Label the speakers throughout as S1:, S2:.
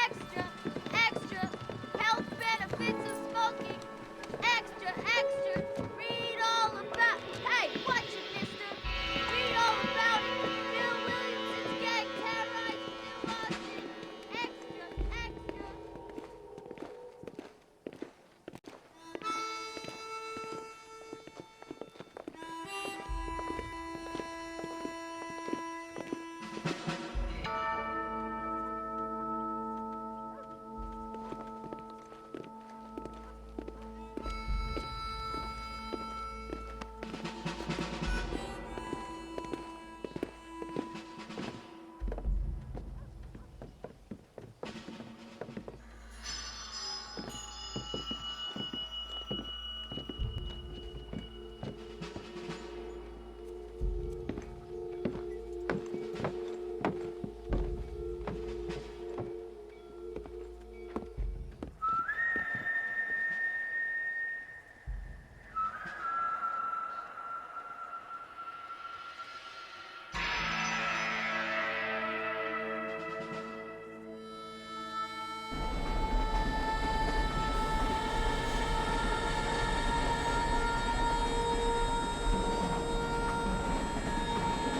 S1: Extra, extra, health benefits of smoking. Extra, extra, read all about. Hey, watch it, mister. Read all about it. Bill Williamson's gang terrorized New Austin. Extra, extra.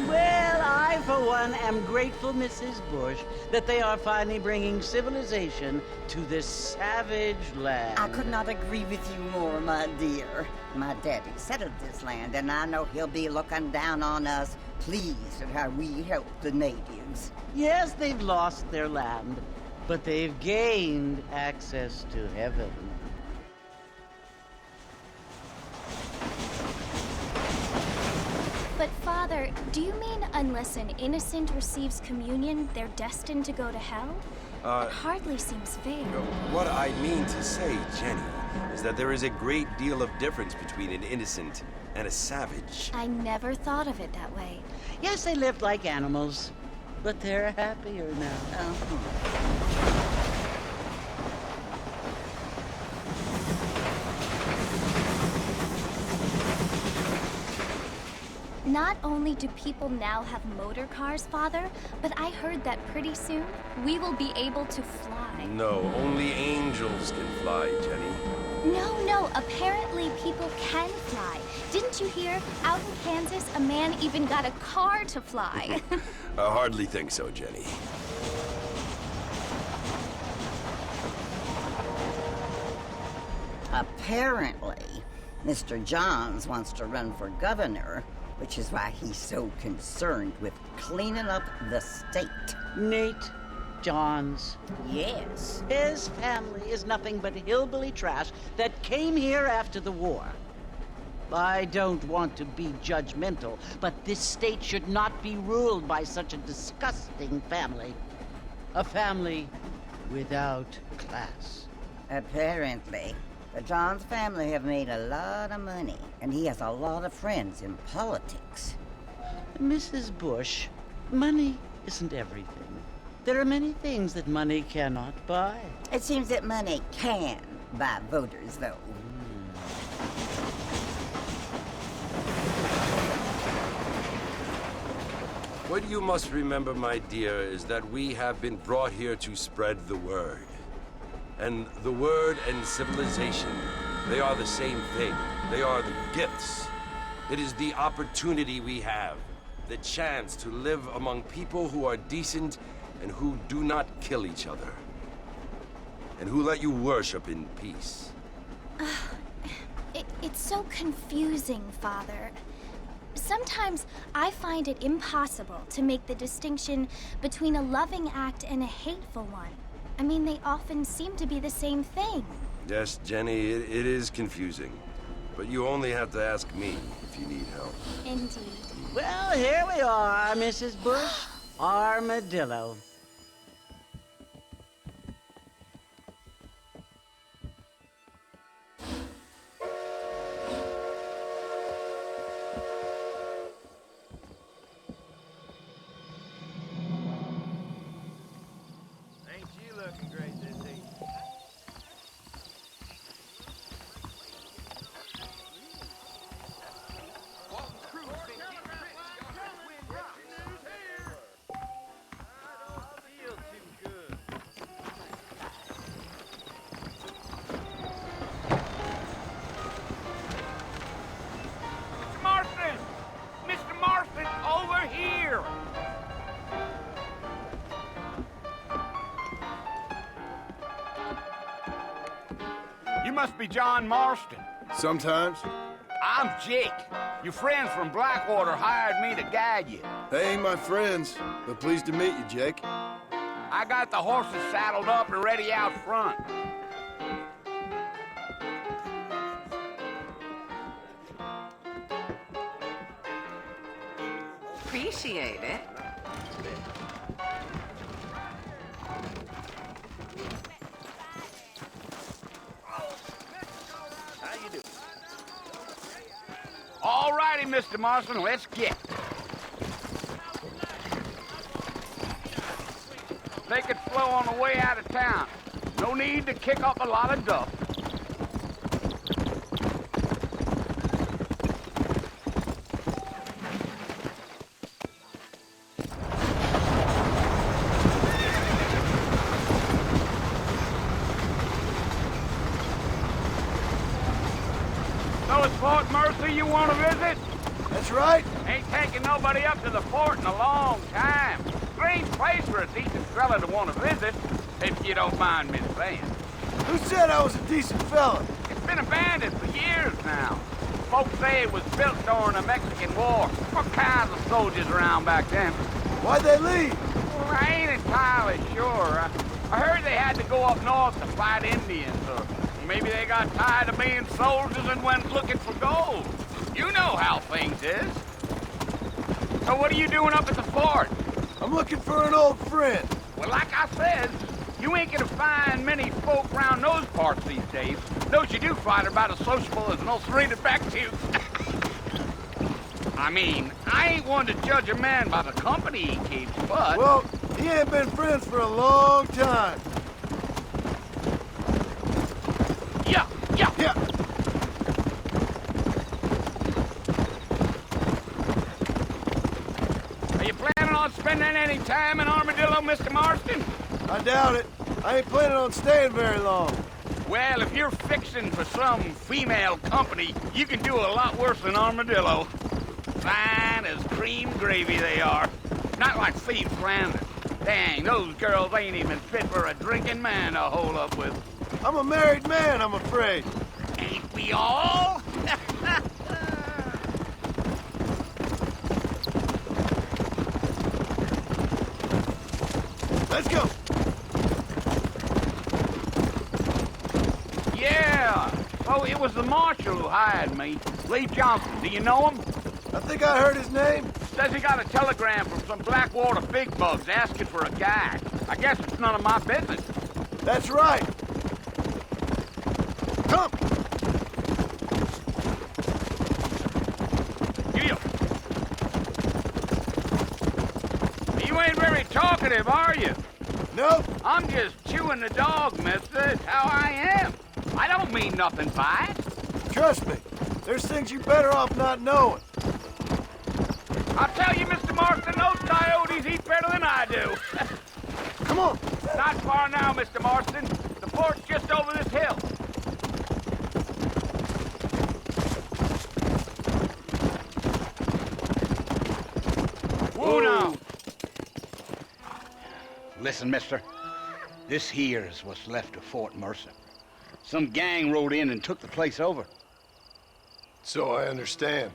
S2: Well, I, for one, am grateful, Mrs. Bush, that they are finally bringing civilization to this savage land.
S3: I could not agree with you more, my dear. My daddy settled this land, and I know he'll be looking down on us, pleased at how we help the natives.
S2: Yes, they've lost their land, but they've gained access to heaven.
S1: But Father, do you mean unless an innocent receives communion, they're destined to go to hell? That hardly seems fair.
S4: What I mean to say, Jenny, is that there is a great deal of difference between an innocent and a savage.
S1: I never thought of it that way.
S2: Yes, they lived like animals, but they're happier now.
S1: Not only do people now have motor cars, Father, but I heard that pretty soon we will be able to fly.
S4: No, only angels can fly, Jenny.
S1: No, apparently people can fly. Didn't you hear? Out in Kansas, a man even got a car to fly.
S4: I hardly think so, Jenny.
S3: Apparently, Mr. Johns wants to run for governor, which is why he's so concerned with cleaning up the state.
S2: Nate Johns.
S3: Yes.
S2: His family is nothing but hillbilly trash that came here after the war. I don't want to be judgmental, but this state should not be ruled by such a disgusting family. A family without class.
S3: Apparently, the Johns family have made a lot of money, and he has a lot of friends in politics.
S2: Mrs. Bush, money isn't everything. There are many things that money cannot buy.
S3: It seems that money can buy voters, though.
S4: What you must remember, my dear, is that we have been brought here to spread the word. And the word and civilization, they are the same thing. They are the gifts. It is the opportunity we have, the chance to live among people who are decent and who do not kill each other. And who let you worship in peace.
S1: It's so confusing, Father. Sometimes I find it impossible to make the distinction between a loving act and a hateful one. I mean, they often seem to be the same thing.
S4: Yes, Jenny, it is confusing. But you only have to ask me if you need help.
S1: Indeed.
S2: Well, here we are, Mrs. Bush. Armadillo.
S5: Ain't you looking great this evening? Walton's crew's been getting rich. Y'all heard the wind news here.
S6: must be John Marston.
S7: Sometimes.
S6: I'm Jake. Your friends from Blackwater hired me to guide you.
S7: They ain't my friends, but pleased to meet you, Jake.
S6: I got the horses saddled up and ready out front.
S8: Appreciate it.
S6: All righty, Mr. Marston, let's get. Take it slow on the way out of town. No need to kick up a lot of dust. So it's Fort Mercy you want to visit?
S7: That's right.
S6: Ain't taking nobody up to the fort in a long time. Strange place for a decent fella to want to visit, if you don't mind me saying.
S7: Who said I was a decent fella?
S6: It's been abandoned for years now. Folks say it was built during the Mexican War. What kinds of soldiers around back then?
S7: Why'd they leave?
S6: Well, I ain't entirely sure. I heard they had to go up north to fight Indians, or maybe they got tired of being soldiers and went looking for gold. You know how things is. So what are you doing up at the fort?
S7: I'm looking for an old friend.
S6: Well, like I said, you ain't gonna find many folk around those parts these days. Those you do find are about as sociable as an old serrated back tooth. I mean, I ain't one to judge a man by the company he keeps, but...
S7: Well, he ain't been friends for a long time.
S6: Yeah.
S7: Yeah.
S6: Are you planning on spending any time in Armadillo, Mr. Marston?
S7: I doubt it. I ain't planning on staying very long.
S6: Well, if you're fixing for some female company, you can do a lot worse than Armadillo. Fine as cream gravy they are. Not like Steve Flanders. Dang, those girls ain't even fit for a drinking man to hole up with.
S7: I'm a married man, I'm afraid.
S6: Ain't we all?
S7: Let's go.
S6: Yeah. Oh, it was the marshal who hired me. Lee Johnson. Do you know him?
S7: I think I heard his name.
S6: Says he got a telegram from some Blackwater big bugs asking for a guy. I guess it's none of my business.
S7: That's right. Come.
S6: You. You ain't very talkative, are you?
S7: Nope.
S6: I'm just chewing the dog, mister. It's how I am. I don't mean nothing by it.
S7: Trust me. There's things you're better off not knowing.
S6: I'll tell you, Mr. Marston, those coyotes eat better than I do.
S7: Come on.
S6: Not far now, Mr. Marston. The fort's just over this hill. Whoa now.
S9: Listen, mister. This here is what's left of Fort Mercer. Some gang rode in and took the place over.
S7: So I understand.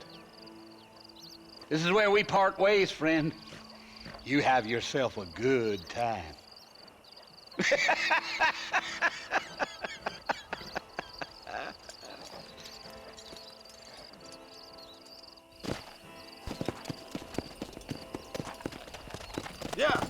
S9: This is where we part ways, friend. You have yourself a good time.
S7: Yeah.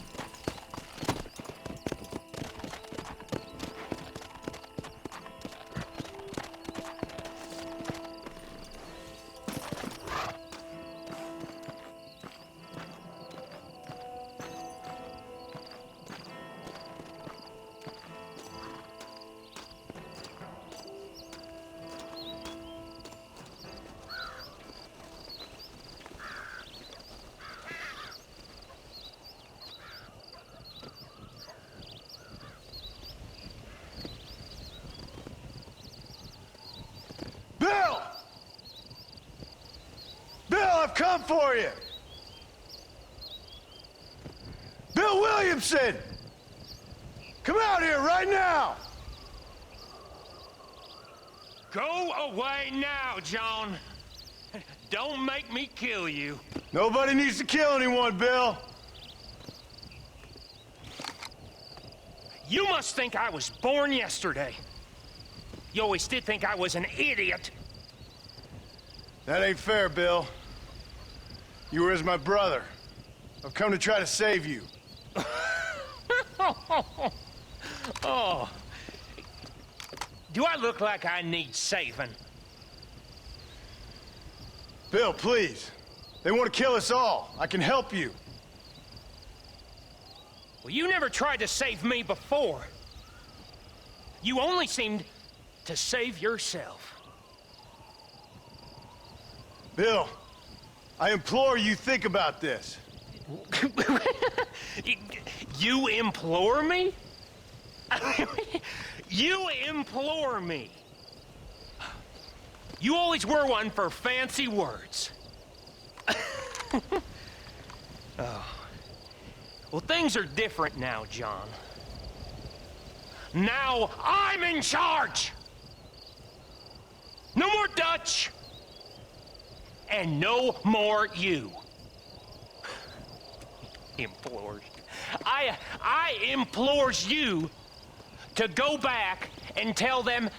S7: Bill! Bill, I've come for you! Bill Williamson! Come out here right now!
S8: Go away now, John. Don't make me kill you.
S7: Nobody needs to kill anyone, Bill.
S8: You must think I was born yesterday. You always did think I was an idiot.
S7: That ain't fair, Bill. You were as my brother. I've come to try to save you.
S8: Oh. Do I look like I need saving?
S7: Bill, please. They want to kill us all. I can help you.
S8: Well, you never tried to save me before. You only seemed to save yourself.
S7: Bill, I implore you think about this.
S8: You implore me? You implore me. You always were one for fancy words. Oh. Well, things are different now, John. Now I'm in charge! No more Dutch! And no more you. Implores. I implores you to go back and tell them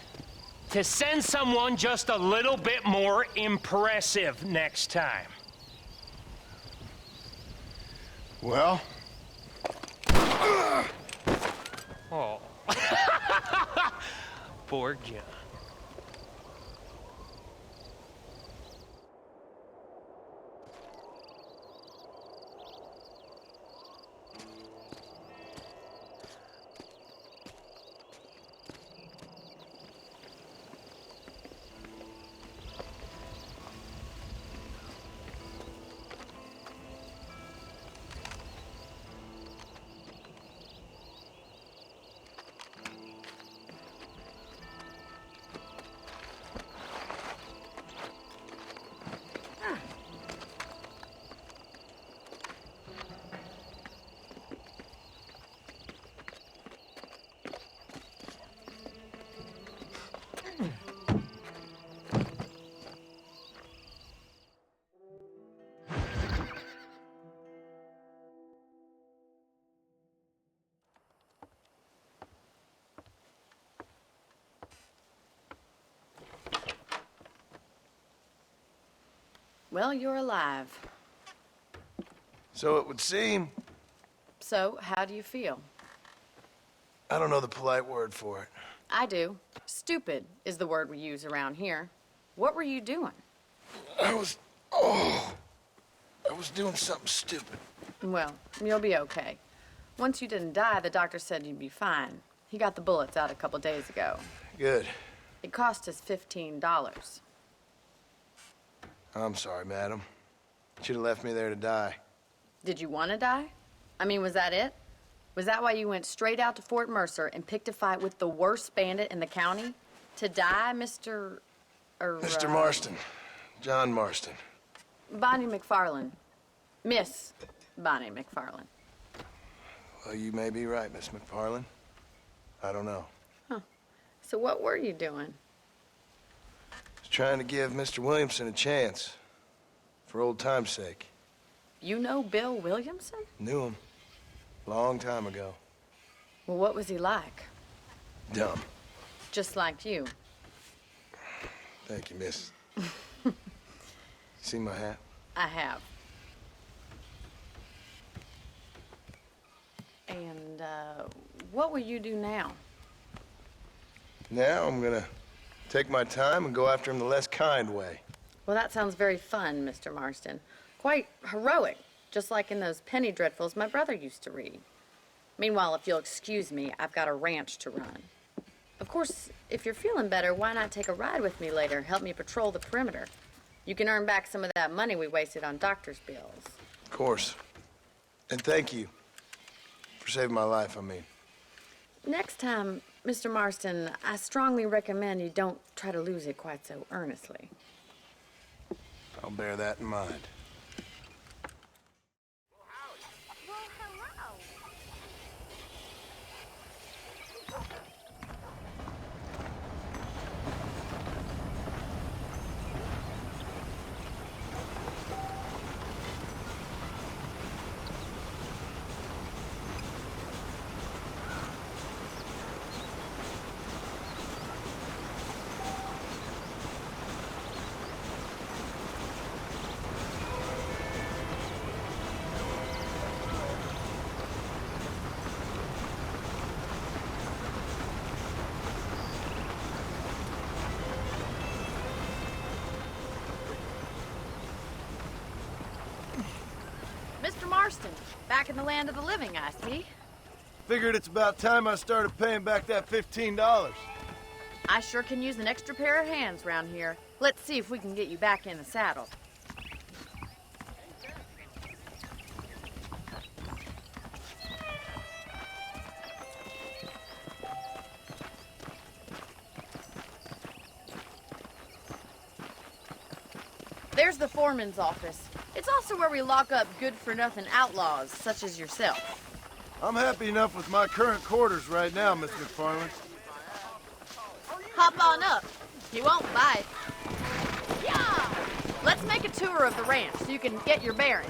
S8: to send someone just a little bit more impressive next time.
S7: Well?
S8: Oh. Poor John.
S10: Well, you're alive.
S7: So it would seem.
S10: So, how do you feel?
S7: I don't know the polite word for it.
S10: I do. Stupid is the word we use around here. What were you doing?
S7: I was doing something stupid.
S10: Well, you'll be okay. Once you didn't die, the doctor said you'd be fine. He got the bullets out a couple days ago.
S7: Good.
S10: It cost us $15.
S7: I'm sorry, madam. Should have left me there to die.
S10: Did you want to die? I mean, was that it? Was that why you went straight out to Fort Mercer and picked a fight with the worst bandit in the county? To die, Mr.
S7: Mr. Marston. John Marston.
S10: Bonnie McFarland. Miss Bonnie McFarland.
S7: Well, you may be right, Miss McFarland. I don't know.
S10: So what were you doing?
S7: I was trying to give Mr. Williamson a chance. For old time's sake.
S10: You know Bill Williamson?
S7: Knew him. Long time ago.
S10: Well, what was he like?
S7: Dumb.
S10: Just like you.
S7: Thank you, miss. See my hat?
S10: I have. And, what will you do now?
S7: Now I'm gonna take my time and go after him the less kind way.
S10: Well, that sounds very fun, Mr. Marston. Quite heroic, just like in those penny dreadfuls my brother used to read. Meanwhile, if you'll excuse me, I've got a ranch to run. Of course, if you're feeling better, why not take a ride with me later? Help me patrol the perimeter. You can earn back some of that money we wasted on doctor's bills.
S7: Of course. And thank you for saving my life, I mean.
S10: Next time, Mr. Marston, I strongly recommend you don't try to lose it quite so earnestly.
S7: I'll bear that in mind.
S1: Well, hello.
S10: Marston, back in the land of the living, I see.
S7: Figured it's about time I started paying back that $15.
S10: I sure can use an extra pair of hands around here. Let's see if we can get you back in the saddle. There's the foreman's office. It's also where we lock up good-for-nothing outlaws, such as yourself.
S7: I'm happy enough with my current quarters right now, Miss McFarland.
S10: Hop on up. He won't bite. Yeah! Let's make a tour of the ranch so you can get your bearings.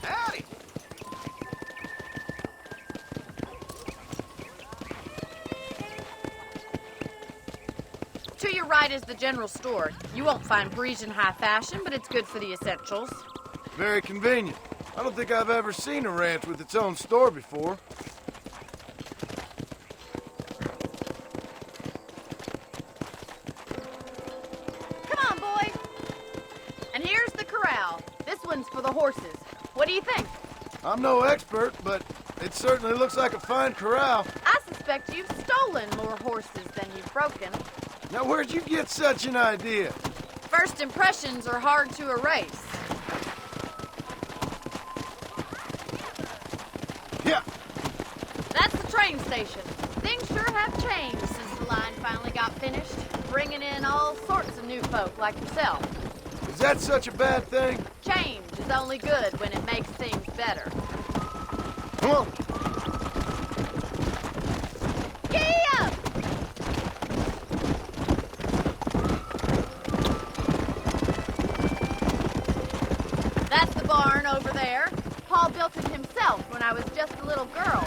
S6: Howdy.
S10: To your right is the general store. You won't find Parisian high fashion, but it's good for the essentials.
S7: Very convenient. I don't think I've ever seen a ranch with its own store before.
S10: Come on, boy. And here's the corral. This one's for the horses. What do you think?
S7: I'm no expert, but it certainly looks like a fine corral.
S10: I suspect you've stolen more horses than you've broken.
S7: Now, where'd you get such an idea?
S10: First impressions are hard to erase.
S7: Yeah.
S10: That's the train station. Things sure have changed since the line finally got finished, bringing in all sorts of new folk like yourself.
S7: Is that such a bad thing?
S10: Change is only good when it makes things better.
S7: Come on.
S10: Giddy up! That's the barn over there. Paul built it himself when I was just a little girl.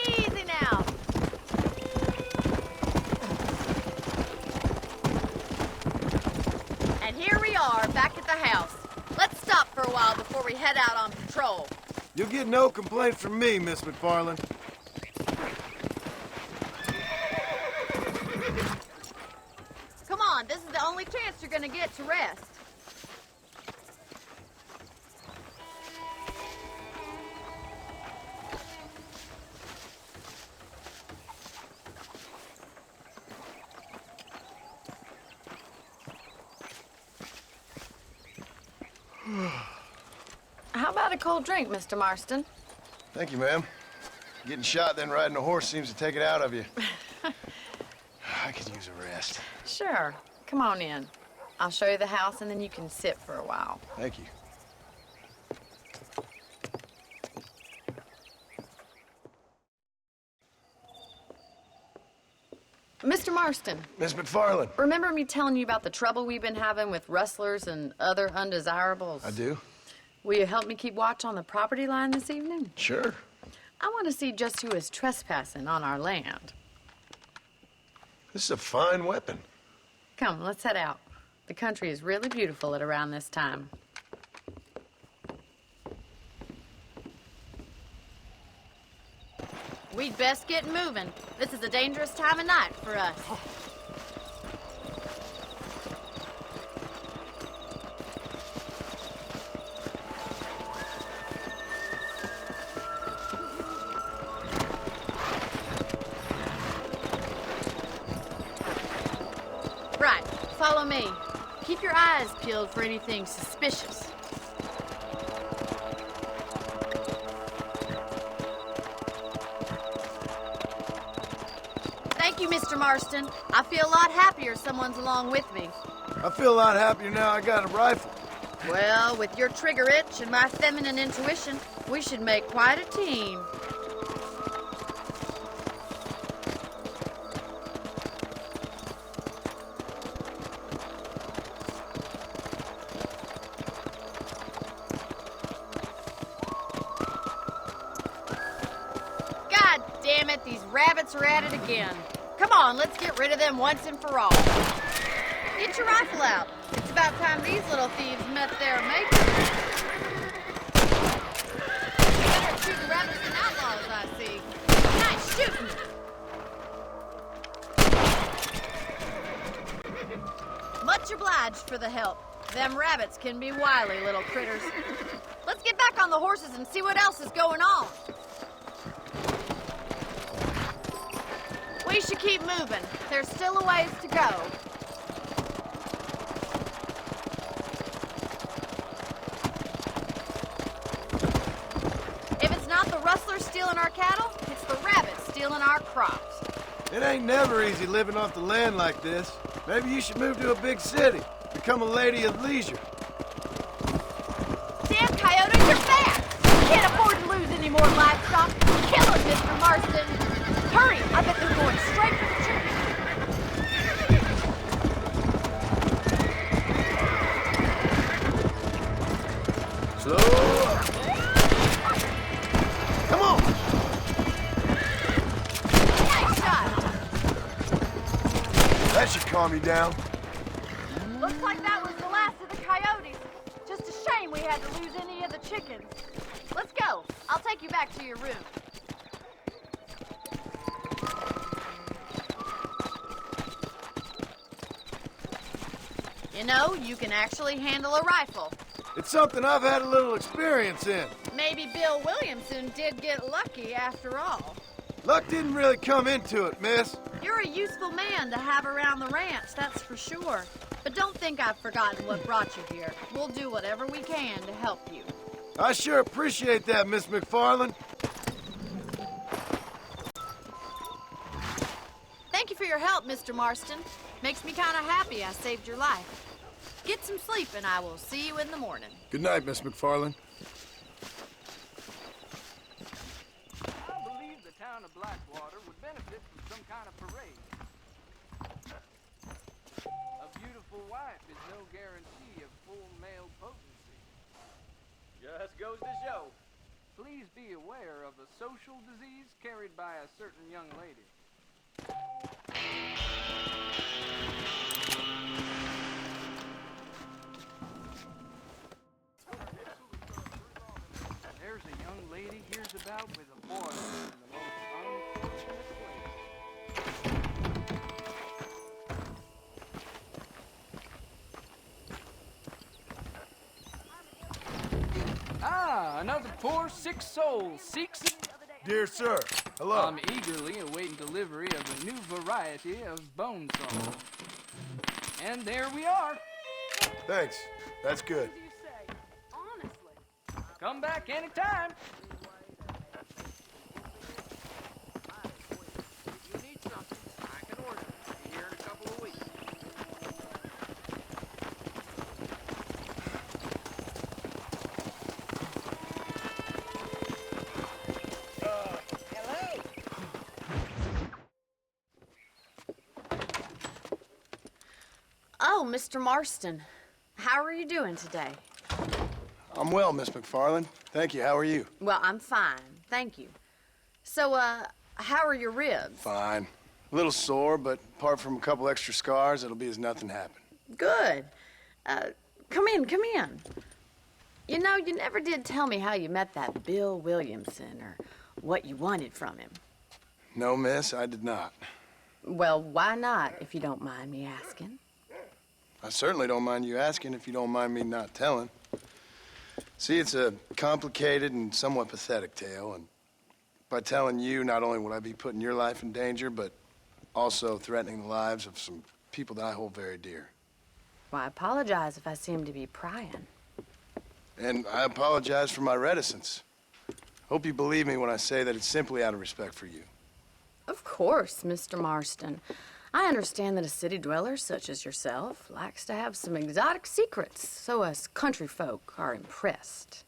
S10: Easy now. And here we are, back at the house. Let's stop for a while before we head out on patrol.
S7: You'll get no complaint from me, Miss McFarland.
S10: Come on, this is the only chance you're gonna get to rest. How about a cold drink, Mr. Marston?
S7: Thank you, ma'am. Getting shot, then riding a horse seems to take it out of you. I could use a rest.
S10: Sure. Come on in. I'll show you the house, and then you can sit for a while.
S7: Thank you.
S10: Mr. Marston,
S7: Miss McFarland.
S10: remember me telling you about the trouble we've been having with rustlers and other undesirables?
S7: I do.
S10: Will you help me keep watch on the property line this evening?
S7: Sure.
S10: I want to see just who is trespassing on our land.
S7: This is a fine weapon.
S10: Come, let's head out. The country is really beautiful at around this time. We'd best get moving. This is a dangerous time of night for us. Right, follow me. Keep your eyes peeled for anything suspicious. Thank you, Mr. Marston. I feel a lot happier someone's along with me.
S7: I feel a lot happier now I got a rifle.
S10: Well, with your trigger itch and my feminine intuition, we should make quite a team. God damn it, these rabbits are at it again. Come on, let's get rid of them once and for all. Get your rifle out. It's about time these little thieves met their maker. Better shooting rabbits than outlaws, I shooting? Much obliged for the help. Them rabbits can be wily little critters. Let's get back on the horses and see what else is going on. We should keep moving. There's still a ways to go. If it's not the rustlers stealing our cattle, it's the rabbits stealing our crops.
S7: It ain't never easy living off the land like this. Maybe you should move to a big city. Become a lady of leisure.
S1: Damn coyote, you're fast! Can't afford to lose any more livestock. Kill him, Mr. Marston. Hurry, I bet they're going straight for the chicken.
S7: Slow up. Come on!
S1: Nice shot!
S7: That should calm you down.
S1: Looks like that was the last of the coyotes. Just a shame we had to lose any of the chickens. Let's go. I'll take you back to your room.
S10: You know, you can actually handle a rifle.
S7: It's something I've had a little experience in.
S10: Maybe Bill Williamson did get lucky after all.
S7: Luck didn't really come into it, miss.
S10: You're a useful man to have around the ranch, that's for sure. But don't think I've forgotten what brought you here. We'll do whatever we can to help you.
S7: I sure appreciate that, Miss McFarland.
S10: Thank you for your help, Mr. Marston. Makes me kind of happy I saved your life. Get some sleep and I will see you in the morning.
S7: Good night, Miss McFarland.
S5: I believe the town of Blackwater would benefit from some kind of parade. A beautiful wife is no guarantee of full male potency. Just goes to show. Please be aware of a social disease carried by a certain young lady. There's a young lady hears about with a boy in the most unfortunate way. Ah, another poor sick soul seeks it.
S7: Dear sir, hello.
S5: I'm eagerly awaiting delivery of a new variety of bone saw. And there we are.
S7: Thanks. That's good.
S5: Come back anytime. If you need something, I can order it. Be here in a couple of weeks.
S3: Hello?
S10: Oh, Mr. Marston. How are you doing today?
S7: I'm well, Miss McFarland. Thank you. How are you?
S10: Well, I'm fine. Thank you. So, how are your ribs?
S7: Fine. A little sore, but apart from a couple extra scars, it'll be as nothing happened.
S10: Good. Come in, come in. You know, you never did tell me how you met that Bill Williamson or what you wanted from him.
S7: No, miss, I did not.
S10: Well, why not, if you don't mind me asking?
S7: I certainly don't mind you asking if you don't mind me not telling. See, it's a complicated and somewhat pathetic tale, and by telling you, not only would I be putting your life in danger, but also threatening the lives of some people that I hold very dear.
S10: Well, I apologize if I seem to be prying.
S7: And I apologize for my reticence. Hope you believe me when I say that it's simply out of respect for you.
S10: Of course, Mr. Marston. I understand that a city dweller such as yourself likes to have some exotic secrets, so us country folk are impressed.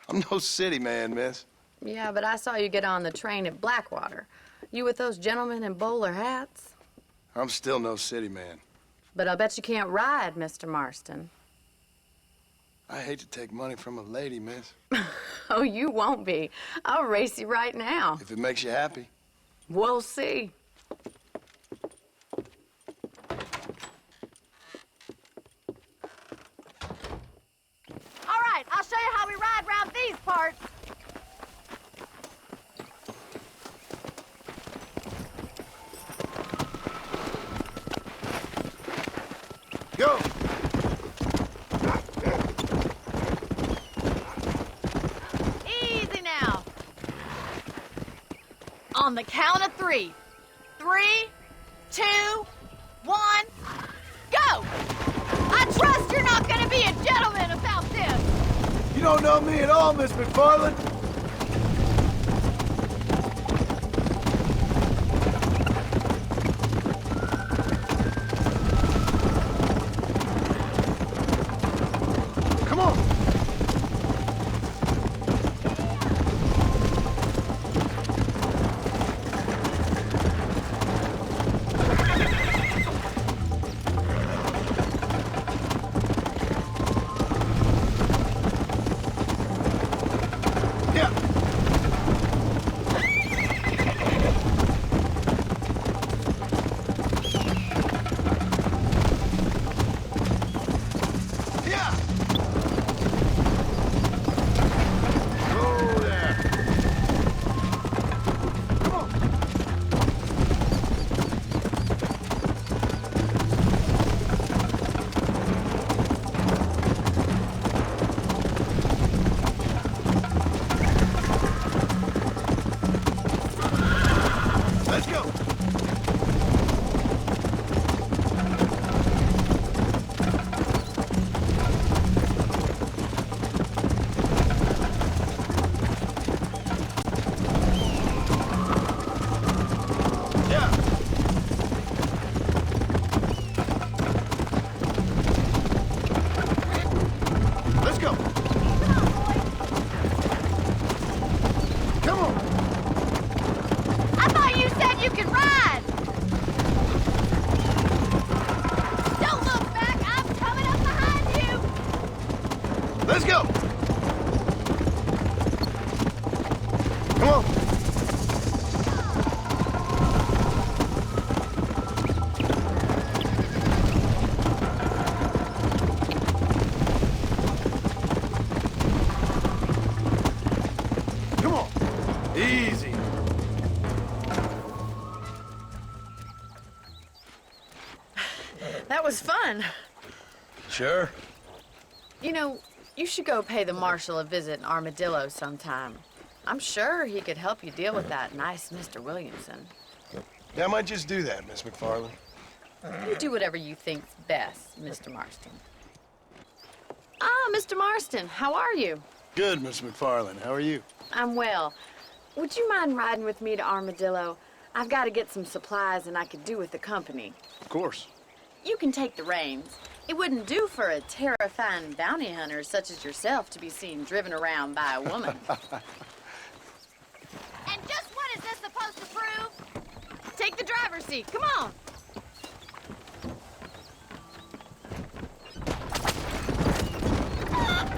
S7: I'm no city man, miss.
S10: Yeah, but I saw you get on the train at Blackwater. You with those gentlemen in bowler hats?
S7: I'm still no city man.
S10: But I'll bet you can't ride, Mr. Marston.
S7: I hate to take money from a lady, miss.
S10: Oh, you won't be. I'll race you right now.
S7: If it makes you happy.
S10: We'll see.
S1: All right, I'll show you how we ride round these parts.
S7: Go!
S10: Easy now. On the count of 3. 3, 2, 1, go! I trust you're not gonna be a gentleman about this.
S7: You don't know me at all, Miss McFarland. Come on. Yeah. Yeah. Oh, there. Come on. Let's go. Yeah. Let's go. Come on.
S1: I thought you said you could ride. Don't look back. I'm coming up behind you.
S7: Let's go. Come on. Come on. Easy.
S10: That was fun.
S7: Sure.
S10: You know, you should go pay the marshal a visit in Armadillo sometime. I'm sure he could help you deal with that nice Mr. Williamson.
S7: Yeah, I might just do that, Miss McFarland.
S10: You do whatever you think's best, Mr. Marston. Ah, Mr. Marston, how are you?
S7: Good, Miss McFarland. How are you?
S10: I'm well. Would you mind riding with me to Armadillo? I've got to get some supplies and I could do with the company.
S7: Of course.
S10: You can take the reins. It wouldn't do for a terrifying bounty hunter such as yourself to be seen driven around by a woman.
S1: And just what is this supposed to prove?
S10: Take the driver's seat. Come on.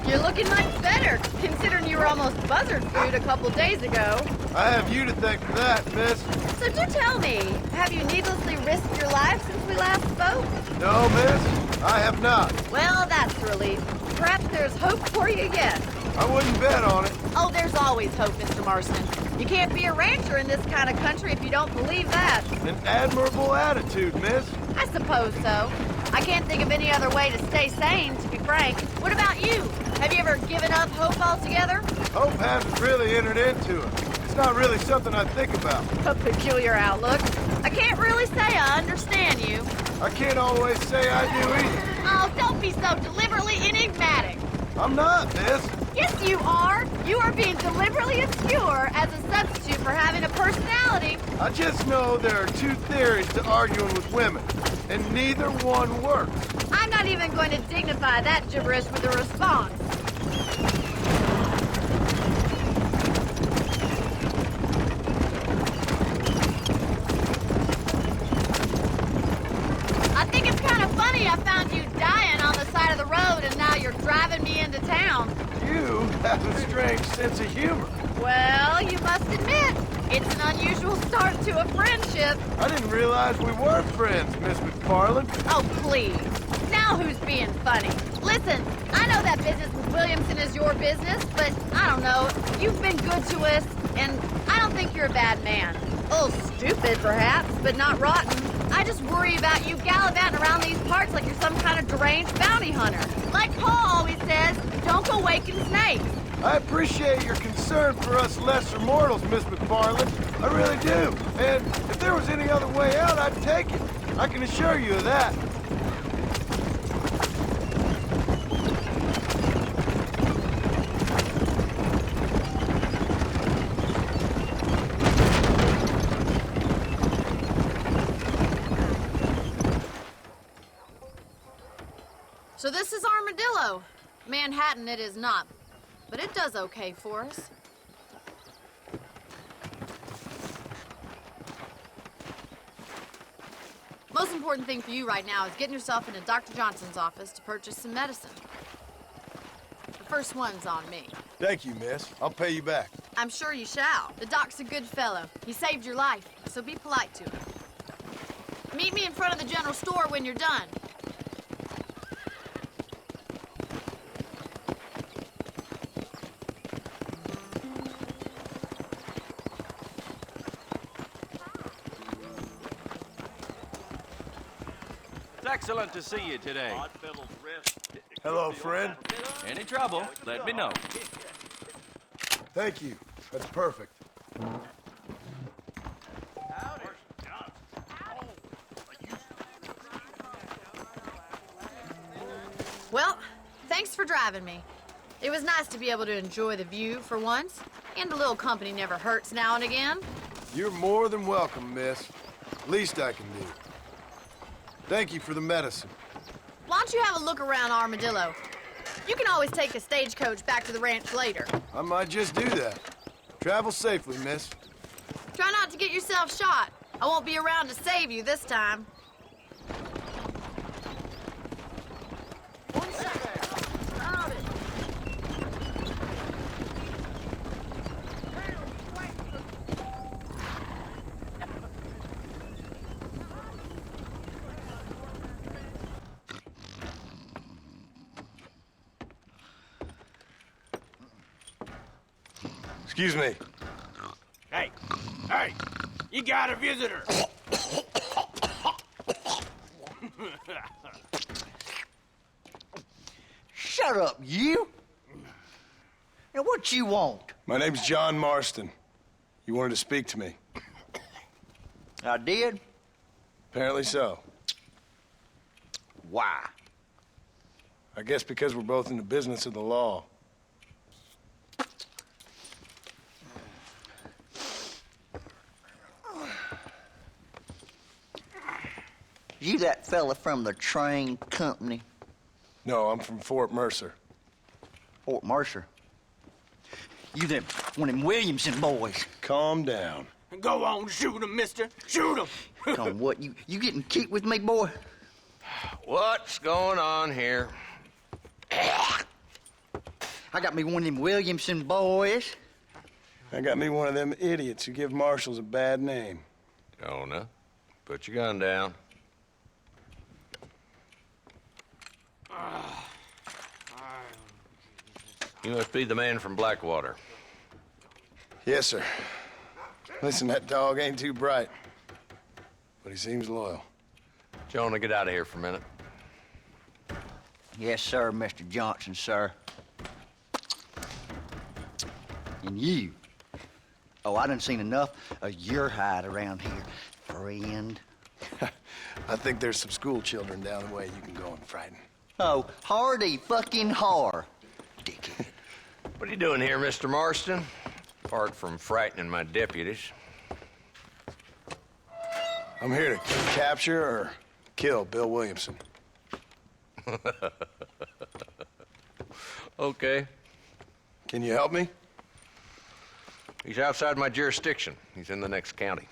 S10: You're looking much better, considering you were almost buzzard food a couple days ago.
S7: I have you to thank for that, miss.
S10: So do tell me, have you needlessly risked your life since we last spoke?
S7: No, miss. I have not.
S10: Well, that's a relief. Perhaps there's hope for you yet.
S7: I wouldn't bet on it.
S10: Oh, there's always hope, Mr. Marston. You can't be a rancher in this kind of country if you don't believe that.
S7: An admirable attitude, miss.
S10: I suppose so. I can't think of any other way to stay sane, to be frank. What about you? Have you ever given up hope altogether?
S7: Hope hasn't really entered into it. It's not really something I think about.
S10: A peculiar outlook. I can't really say I understand you.
S7: I can't always say I do either.
S10: Oh, don't be so deliberately enigmatic.
S7: I'm not, miss.
S10: Yes, you are. You are being deliberately obscure as a substitute for having a personality.
S7: I just know there are two theories to arguing with women, and neither one works.
S10: I'm not even going to dignify that gibberish with a response. I think it's kind of funny I found you dying on the side of the road and now you're driving me into town.
S7: You have a strange sense of humor.
S10: Well, you must admit, it's an unusual start to a friendship.
S7: I didn't realize we were friends, Miss McFarland.
S10: Oh, please. Now who's being funny? Listen, I know that business with Williamson is your business, but I don't know. You've been good to us, and I don't think you're a bad man. A little stupid, perhaps, but not rotten. I just worry about you gallivanting around these parts like you're some kind of deranged bounty hunter. Like Paul always says, don't go waking snakes.
S7: I appreciate your concern for us lesser mortals, Miss McFarland. I really do. And if there was any other way out, I'd take it. I can assure you of that.
S10: So this is Armadillo. Manhattan it is not, but it does okay for us. Most important thing for you right now is getting yourself into Dr. Johnson's office to purchase some medicine. The first one's on me.
S7: Thank you, miss. I'll pay you back.
S10: I'm sure you shall. The doc's a good fellow. He saved your life, so be polite to him. Meet me in front of the general store when you're done.
S11: It's excellent to see you today.
S7: Hello, friend.
S11: Any trouble, let me know.
S7: Thank you. That's perfect.
S10: Well, thanks for driving me. It was nice to be able to enjoy the view for once, and a little company never hurts now and again.
S7: You're more than welcome, miss. Least I can do. Thank you for the medicine.
S10: Why don't you have a look around Armadillo? You can always take a stagecoach back to the ranch later.
S7: I might just do that. Travel safely, miss.
S10: Try not to get yourself shot. I won't be around to save you this time.
S7: Excuse me.
S6: Hey, you got a visitor.
S12: Shut up, you! Now, what you want?
S7: My name's John Marston. You wanted to speak to me.
S12: I did?
S7: Apparently so.
S12: Why?
S7: I guess because we're both in the business of the law.
S12: You that fella from the train company?
S7: No, I'm from Fort Mercer.
S12: Fort Mercer? You them, one of them Williamson boys.
S7: Calm down.
S6: Go on, shoot him, mister. Shoot him.
S12: Come on, what, you getting kicked with me, boy?
S11: What's going on here?
S12: I got me one of them Williamson boys.
S7: I got me one of them idiots who give marshals a bad name.
S11: Jonah, put your gun down. You must be the man from Blackwater.
S7: Yes, sir. Listen, that dog ain't too bright, but he seems loyal.
S11: Jonah, get out of here for a minute.
S12: Yes, sir, Mr. Johnson, sir. And you. Oh, I done seen enough of your hide around here, friend.
S7: I think there's some school children down the way you can go and frighten.
S12: Oh, hardy fucking har. Dickhead.
S11: What are you doing here, Mr. Marston? Apart from frightening my deputies.
S7: I'm here to capture or kill Bill Williamson.
S11: Okay.
S7: Can you help me?
S11: He's outside my jurisdiction. He's in the next county.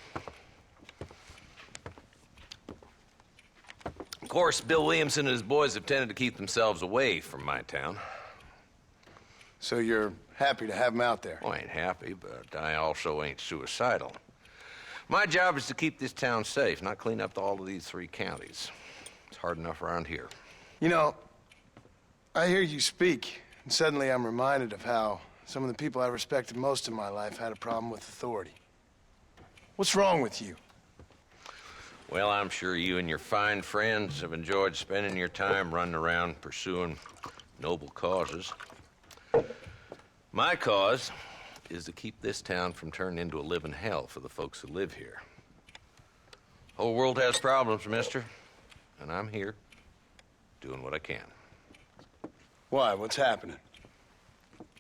S11: Of course, Bill Williamson and his boys have tended to keep themselves away from my town.
S7: So you're happy to have him out there?
S11: Well, I ain't happy, but I also ain't suicidal. My job is to keep this town safe, not clean up all of these 3 counties. It's hard enough around here.
S7: You know, I hear you speak, and suddenly I'm reminded of how some of the people I respected most in my life had a problem with authority. What's wrong with you?
S11: Well, I'm sure you and your fine friends have enjoyed spending your time running around pursuing noble causes. My cause is to keep this town from turning into a living hell for the folks who live here. Whole world has problems, mister, and I'm here doing what I can.
S7: Why? What's happening?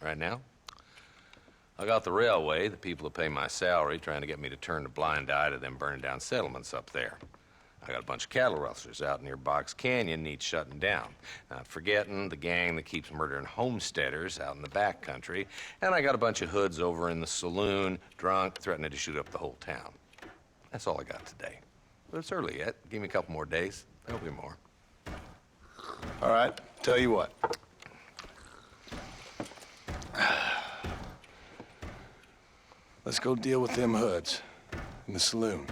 S11: Right now, I got the railway, the people who pay my salary, trying to get me to turn a blind eye to them burning down settlements up there. I got a bunch of cattle rustlers out near Box Canyon needs shutting down. Not forgetting the gang that keeps murdering homesteaders out in the back country. And I got a bunch of hoods over in the saloon, drunk, threatening to shoot up the whole town. That's all I got today. But it's early yet. Give me a couple more days. There'll be more.
S7: All right, tell you what. Let's go deal with them hoods in the saloon.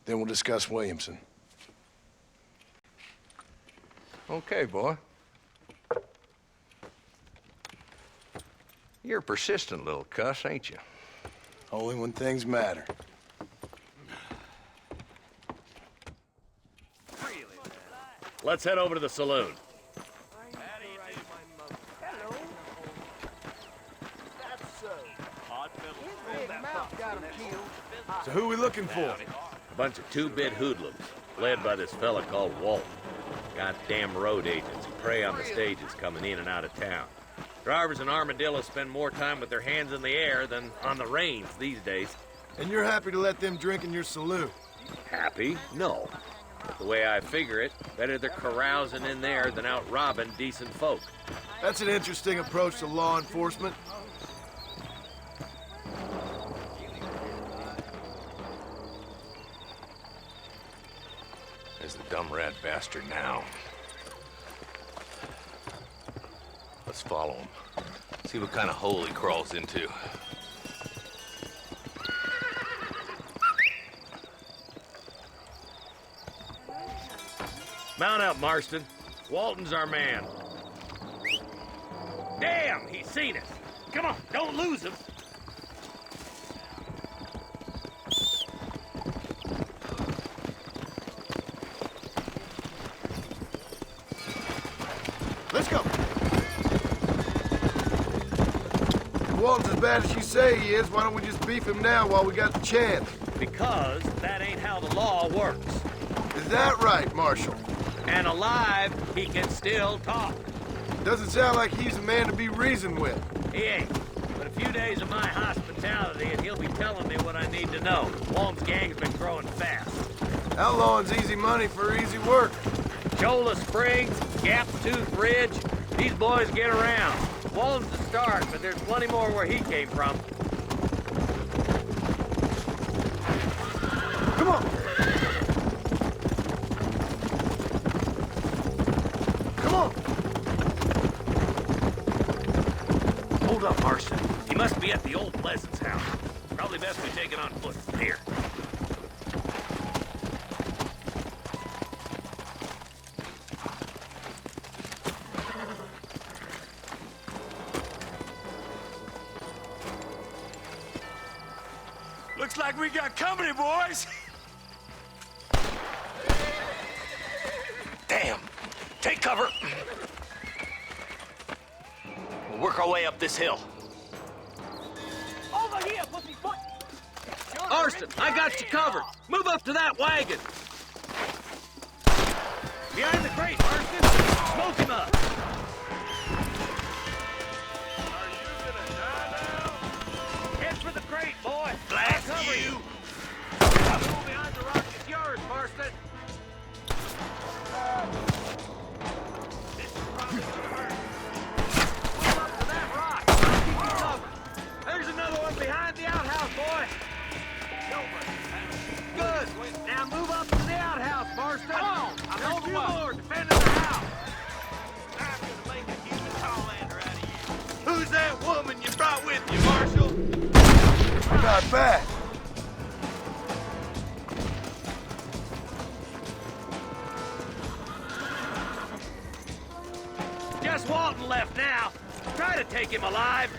S7: Then we'll discuss Williamson.
S11: Okay, boy. You're a persistent little cuss, ain't you?
S7: Only when things matter.
S13: Let's head over to the saloon.
S14: So who are we looking for?
S13: A bunch of two-bit hoodlums, led by this fella called Walton. Goddamn road agents who prey on the stages coming in and out of town. Drivers in Armadillo spend more time with their hands in the air than on the reins these days.
S14: And you're happy to let them drink in your saloon?
S13: Happy? No. But the way I figure it, better they're carousing in there than out robbing decent folk.
S14: That's an interesting approach to law enforcement.
S11: There's the dumb rat bastard now. Let's follow him. See what kind of hole he crawls into.
S13: Mount up, Marston. Walton's our man. Damn, he's seen us. Come on, don't lose him.
S14: Let's go. If Walton's as bad as you say he is, why don't we just beef him now while we got the chance?
S13: Because that ain't how the law works.
S14: Is that right, Marshal?
S13: And alive, he can still talk.
S14: Doesn't sound like he's a man to be reasoned with.
S13: He ain't. But a few days of my hospitality and he'll be telling me what I need to know. Walton's gang's been growing fast.
S14: Outlawing's easy money for easy work.
S13: Cholla Springs, Gap Tooth Ridge, these boys get around. Walton's the start, but there's plenty more where he came from.
S14: Come on! Come on!
S13: Hold up, Marston. He must be at the old Pleasance house. Probably best we take it on foot from here.
S14: Looks like we got company, boys!
S8: Damn! Take cover! We'll work our way up this hill.
S1: Over here, pussyfoot!
S13: Marston, I got you covered. Move up to that wagon. Behind the crate, Marston. Smoke him up.
S14: Are you gonna die now?
S13: Head for the crate, boy.
S8: Blast
S13: I'll cover
S8: you.
S13: The hole behind the rock is yours, Marston. This is probably gonna hurt. Move up to that rock. I'll keep you covered. There's another one behind the outhouse, boy. Good. Now move up to the outhouse, Marston. Come on. I'm on the more defending the house. I'm gonna make a human Hollander out of you.
S14: Who's that woman you brought with you, Marshal? Not bad.
S13: Just Walton left now. Try to take him alive.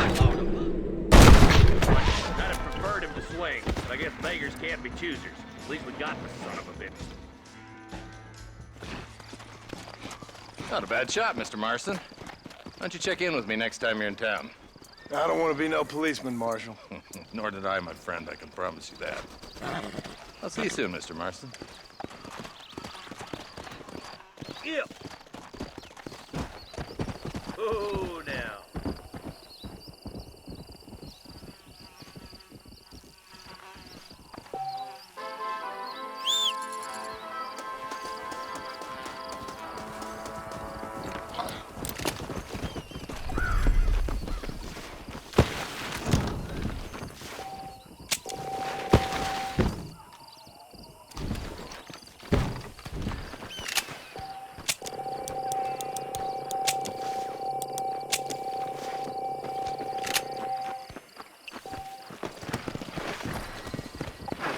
S13: Good Lord. Guess beggars can't be choosers. At least we got the son of a bitch.
S11: Not a bad shot, Mr. Marston. Why don't you check in with me next time you're in town?
S7: I don't want to be no policeman, Marshal.
S11: Nor did I, my friend, I can promise you that. I'll see you soon, Mr. Marston.
S13: Yeah. Oh, now.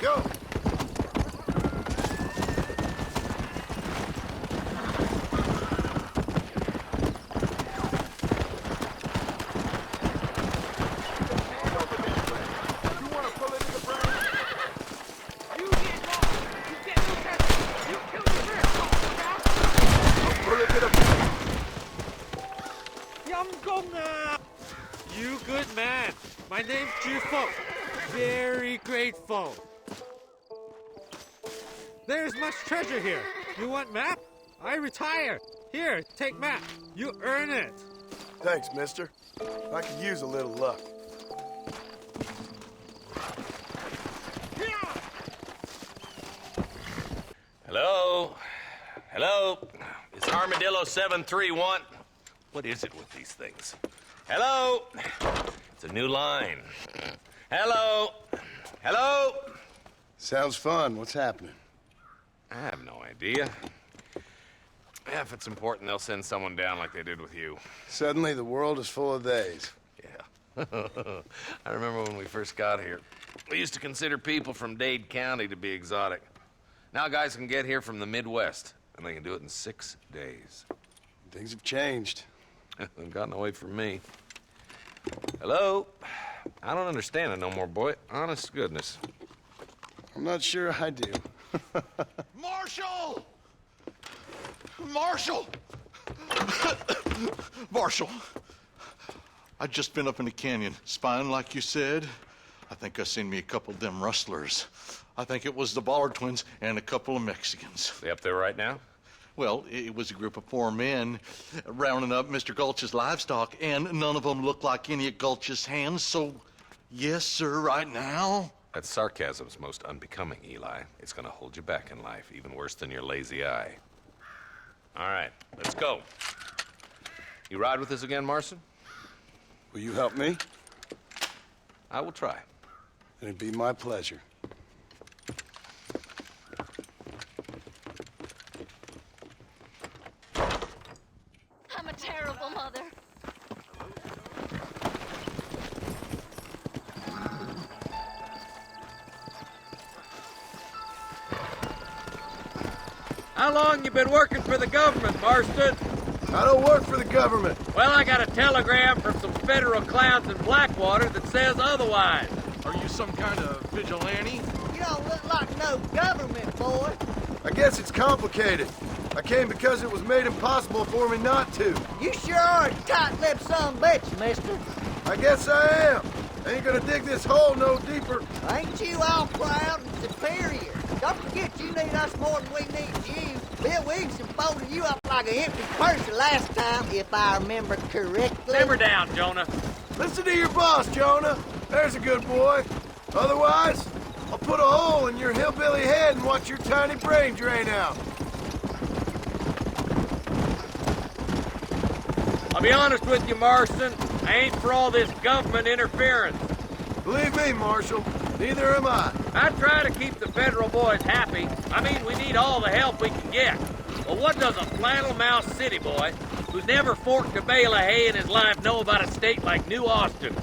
S14: Go!
S15: You good man. My name's Jufo. Very grateful. There's much treasure here. You want map? I retire. Here, take map. You earn it.
S14: Thanks, mister. I could use a little luck.
S11: Hello? Hello? It's Armadillo 731. What is it with these things? Hello? It's a new line. Hello? Hello?
S7: Sounds fun. What's happening?
S11: I have no idea. Yeah, if it's important, they'll send someone down like they did with you.
S7: Suddenly, the world is full of days.
S11: Yeah. I remember when we first got here. We used to consider people from Dade County to be exotic. Now guys can get here from the Midwest, and they can do it in 6 days.
S7: Things have changed.
S11: They've gotten away from me. Hello? I don't understand it no more, boy. Honest to goodness.
S7: I'm not sure I do.
S16: Marshal! Marshal! Marshal! I'd just been up in the canyon, spying like you said. I think I seen me a couple of them rustlers. I think it was the Ballard twins and a couple of Mexicans.
S11: They up there right now?
S16: Well, it was a group of 4 men rounding up Mr. Gulch's livestock, and none of them looked like any of Gulch's hands, so yes, sir, right now.
S11: That sarcasm's most unbecoming, Eli. It's gonna hold you back in life, even worse than your lazy eye. All right, let's go. You ride with us again, Marston?
S7: Will you help me?
S11: I will try.
S7: It'd be my pleasure.
S1: I'm a terrible mother.
S5: How long you been working for the government, Marston?
S14: I don't work for the government.
S5: Well, I got a telegram from some federal clowns in Blackwater that says otherwise.
S16: Are you some kind of vigilante?
S3: You don't look like no government, boy.
S14: I guess it's complicated. I came because it was made impossible for me not to.
S3: You sure are a tight-lipped son of a bitch, mister.
S14: I guess I am. I ain't gonna dig this hole no deeper.
S3: Ain't you all proud and superior? Don't forget you need us more than we need you. Bill Williamson folded you up like an empty purse the last time, if I remember correctly.
S5: Simmer down, Jonah.
S14: Listen to your boss, Jonah. There's a good boy. Otherwise, I'll put a hole in your hillbilly head and watch your tiny brain drain out.
S5: I'll be honest with you, Marston. I ain't for all this government interference.
S14: Believe me, Marshal, neither am I.
S5: I try to keep the federal boys happy. I mean, we need all the help we can get. Well, what does a flannel-mouthed city boy who's never forked a bale of hay in his life know about a state like New Austin?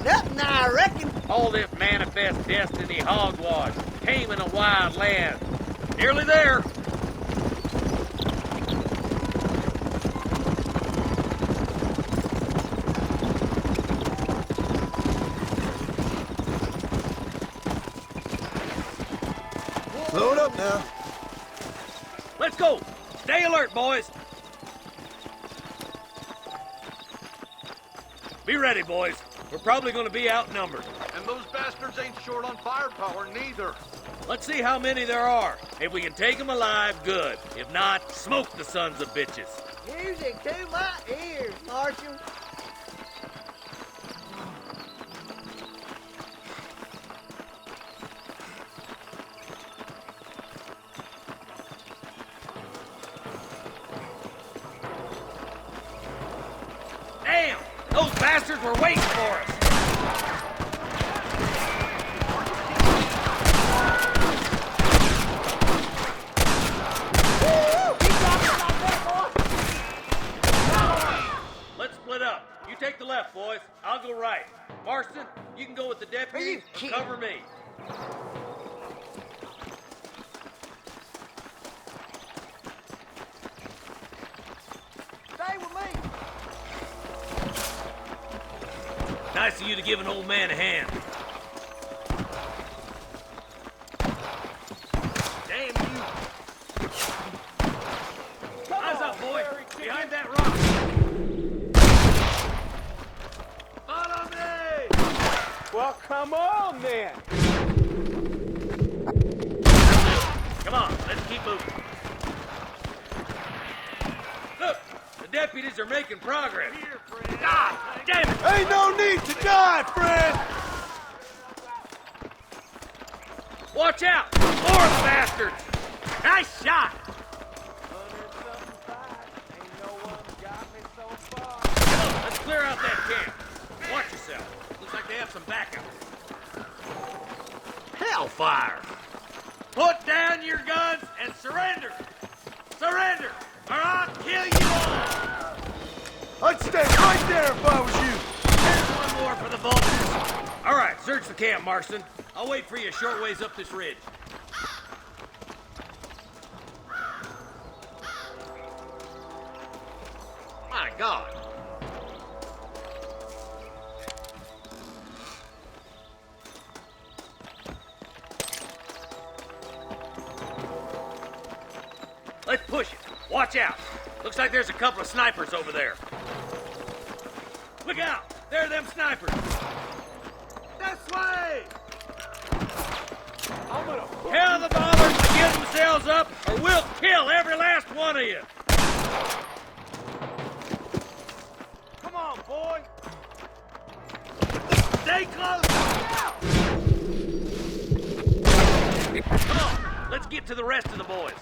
S3: Nothing, I reckon.
S5: All this manifest destiny hogwash, taming a wild land. Nearly there.
S14: Load up now.
S13: Let's go. Stay alert, boys. Be ready, boys. We're probably going to be outnumbered.
S16: And those bastards ain't short on firepower, neither.
S13: Let's see how many there are. If we can take them alive, good. If not, smoke the sons of bitches.
S3: Music to my ears, Marshal.
S13: Damn! Those bastards were waiting for us! Let's split up. You take the left, boys. I'll go right. Marston, you can go with the deputy or cover me.
S3: Stay with me.
S13: Nice of you to give an old man a hand. Damn you. Eyes up, boy. Behind that rock. Follow me!
S5: Well, come on, then.
S13: Come on, let's keep moving. Look, the deputies are making progress. God damn it!
S14: Ain't no need to die, friend!
S13: Watch out! More bastards! Nice shot! Come on, let's clear out that camp. Watch yourself. Looks like they have some backup. Hellfire! Put down your guns and surrender! Surrender, or I'll kill you all!
S14: I'd stay right there if I was you.
S13: Here's one more for the vultures. All right, search the camp, Marston. I'll wait for you a short ways up this ridge. My God. Let's push it. Watch out. Looks like there's a couple of snipers over there. Look out! There are them snipers! This way!
S5: I'm gonna
S13: Tell the bombers to give themselves up, or we'll kill every last one of you!
S5: Come on, boy!
S13: Stay close! Come on, let's get to the rest of the boys.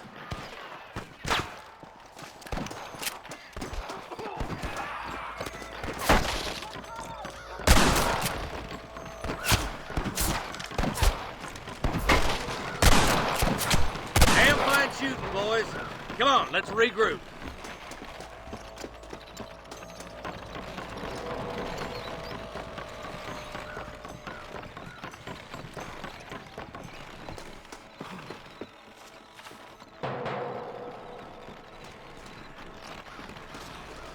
S13: Shooting, boys. Come on, let's regroup.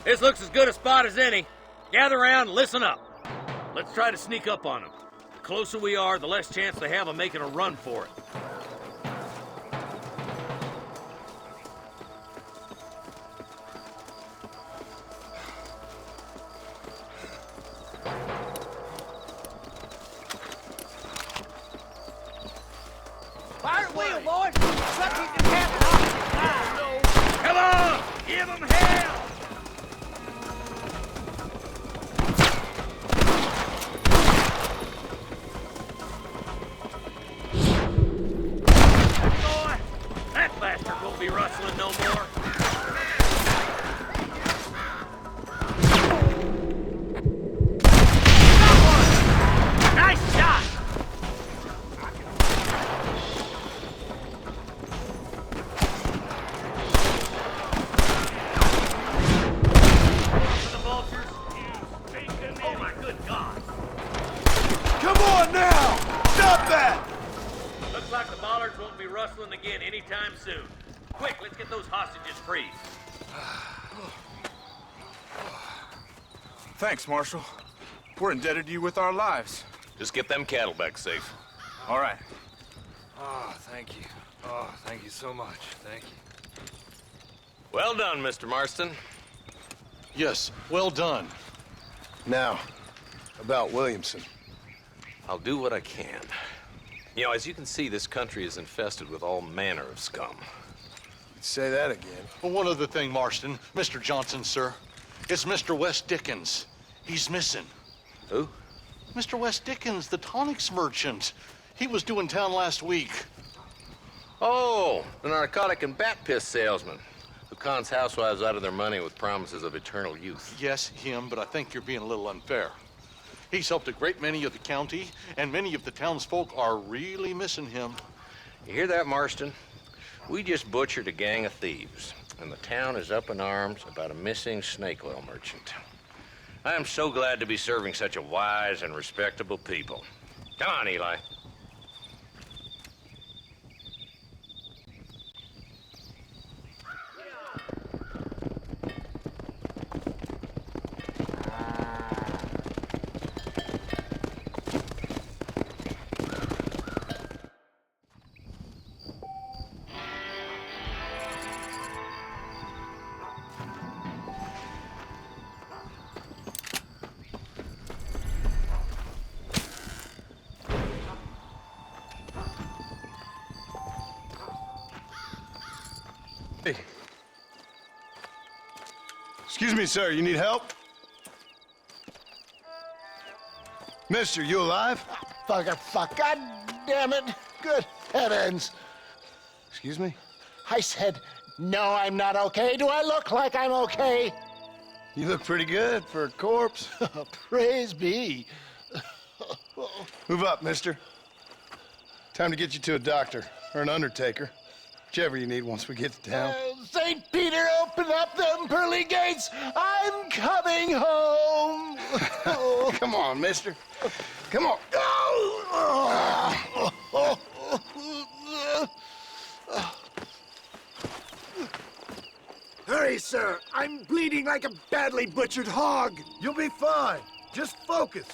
S13: This looks as good a spot as any. Gather around and listen up. Let's try to sneak up on them. The closer we are, the less chance they have of making a run for it.
S3: Fire at will, boys. Try to keep the captain off.
S13: Come on! Give them hell! Boy, that bastard won't be rustling no more. Nice shot! For the vultures, oh my good God!
S14: Come on now! Stop that!
S13: Looks like the bollards won't be rustling again anytime soon. Quick, let's get those hostages freed.
S17: Thanks, Marshal. We're indebted to you with our lives.
S11: Just get them cattle back safe.
S17: All right. Ah, thank you.
S4: Oh, thank you so much. Thank you.
S11: Well done, Mr. Marston.
S16: Yes, well done.
S7: Now, about Williamson.
S11: I'll do what I can. You know, as you can see, this country is infested with all manner of scum.
S7: Say that again.
S16: Well, one other thing, Marston. Mr. Johnson, sir. It's Mr. Wes Dickens. He's missing.
S11: Who?
S16: Mr. Wes Dickens, the tonics merchant. He was due in town last week.
S11: Oh, the narcotic and bat piss salesman who cons housewives out of their money with promises of eternal youth.
S16: Yes, him, but I think you're being a little unfair. He's helped a great many of the county, and many of the townsfolk are really missing him.
S11: You hear that, Marston? We just butchered a gang of thieves, and the town is up in arms about a missing snake oil merchant. I am so glad to be serving such a wise and respectable people. Come on, Eli.
S7: Excuse me, sir, you need help? Mister, you alive?
S18: Fuck, God damn it. Good heavens.
S7: Excuse me?
S18: I said, no, I'm not okay. Do I look like I'm okay?
S7: You look pretty good for a corpse.
S18: Praise be.
S7: Move up, mister. Time to get you to a doctor or an undertaker. Whichever you need once we get to town.
S18: St. Peter, open up them pearly gates. I'm coming home.
S7: Come on, mister. Come on.
S14: Hurry, sir. I'm bleeding like a badly butchered hog. You'll be fine. Just focus.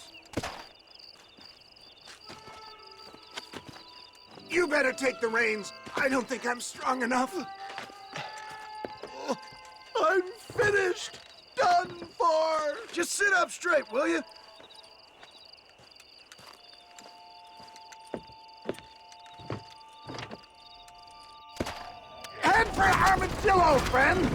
S14: You better take the reins. I don't think I'm strong enough. I'm finished. Done for. Just sit up straight, will you? Head for Armadillo, friend.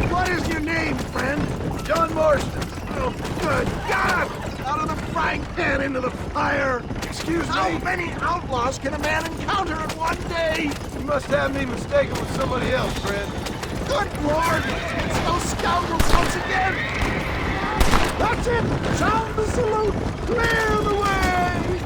S14: What is your name, friend? John Marston. Oh, good God! Out of the frying pan into the fire! Excuse me? How many outlaws can a man encounter in one day? You must have me mistaken with somebody else, friend. Good Lord! It's those scoundrels once again! That's it! Sound the salute! Clear the way!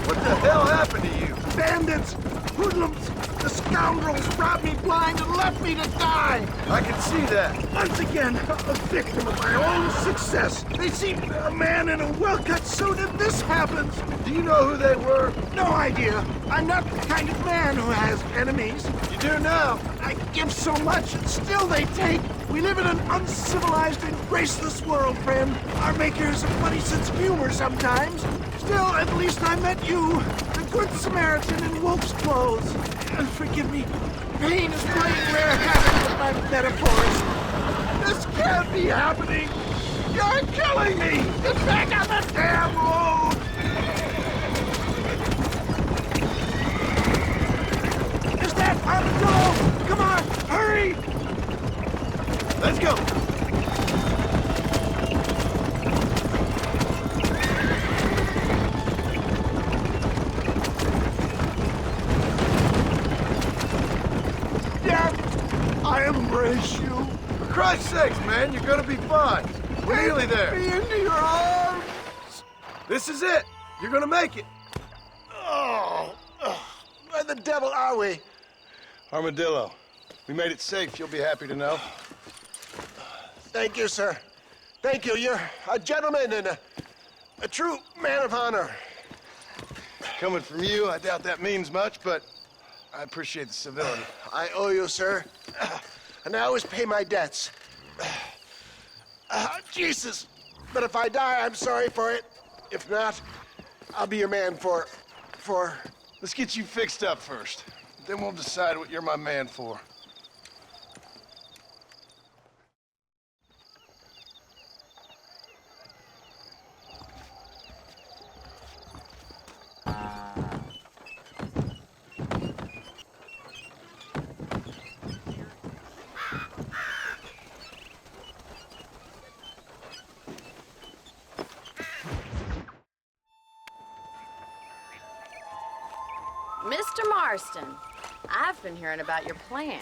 S14: What the hell happened to you? Bandits! Hoodlums! The scoundrels robbed me blind and left me to die! I can see that. Once again, a victim of my own success. They see a man in a well-cut suit and this happens. Do you know who they were? No idea. I'm not the kind of man who has enemies. You do now. I give so much and still they take. We live in an uncivilized and graceless world, friend. Our maker has a funny sense of humor sometimes. Still, at least I met you, the good Samaritan in wolf's clothes. And forgive me, pain is playing rare havoc with my metaphors. This can't be happening. You're killing me. Get back on the damn road. Is that Armadillo? Come on, hurry. Let's go. I embrace you. For Christ's sakes, man, you're gonna be fine. We're nearly there. Me into your arms. This is it. You're gonna make it. Oh, where the devil are we?
S7: Armadillo. We made it safe, you'll be happy to know.
S14: Thank you, sir. Thank you. You're a gentleman and a true man of honor.
S7: Coming from you, I doubt that means much, but I appreciate the civility.
S14: I owe you, sir. And I always pay my debts. Jesus.
S18: But if I die, I'm sorry for it. If not, I'll be your man for...
S7: Let's get you fixed up first. Then we'll decide what you're my man for.
S10: Mr. Marston, I've been hearing about your plans.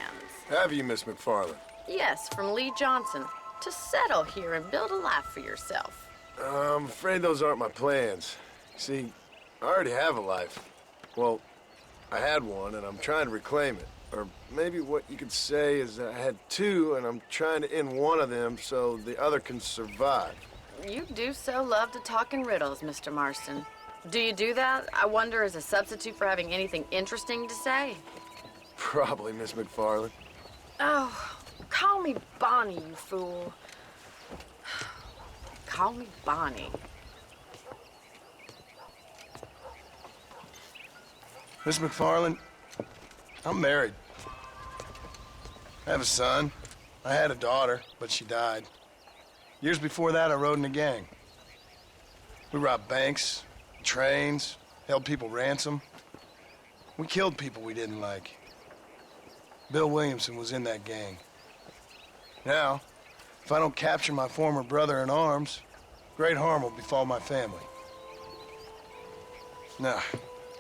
S7: Have you, Miss McFarland?
S10: Yes, from Lee Johnson, to settle here and build a life for yourself.
S7: I'm afraid those aren't my plans. See, I already have a life. Well, I had one, and I'm trying to reclaim it. Or maybe what you could say is that I had two, and I'm trying to end one of them so the other can survive.
S10: You do so love to talk in riddles, Mr. Marston. Do you do that, I wonder, as a substitute for having anything interesting to say?
S7: Probably, Miss McFarland.
S10: Oh, call me Bonnie, you fool. Call me Bonnie.
S7: Miss McFarland, I'm married. I have a son. I had a daughter, but she died. Years before that, I rode in a gang. We robbed banks, trains, held people ransom. We killed people we didn't like. Bill Williamson was in that gang. Now, if I don't capture my former brother in arms, great harm will befall my family. Now,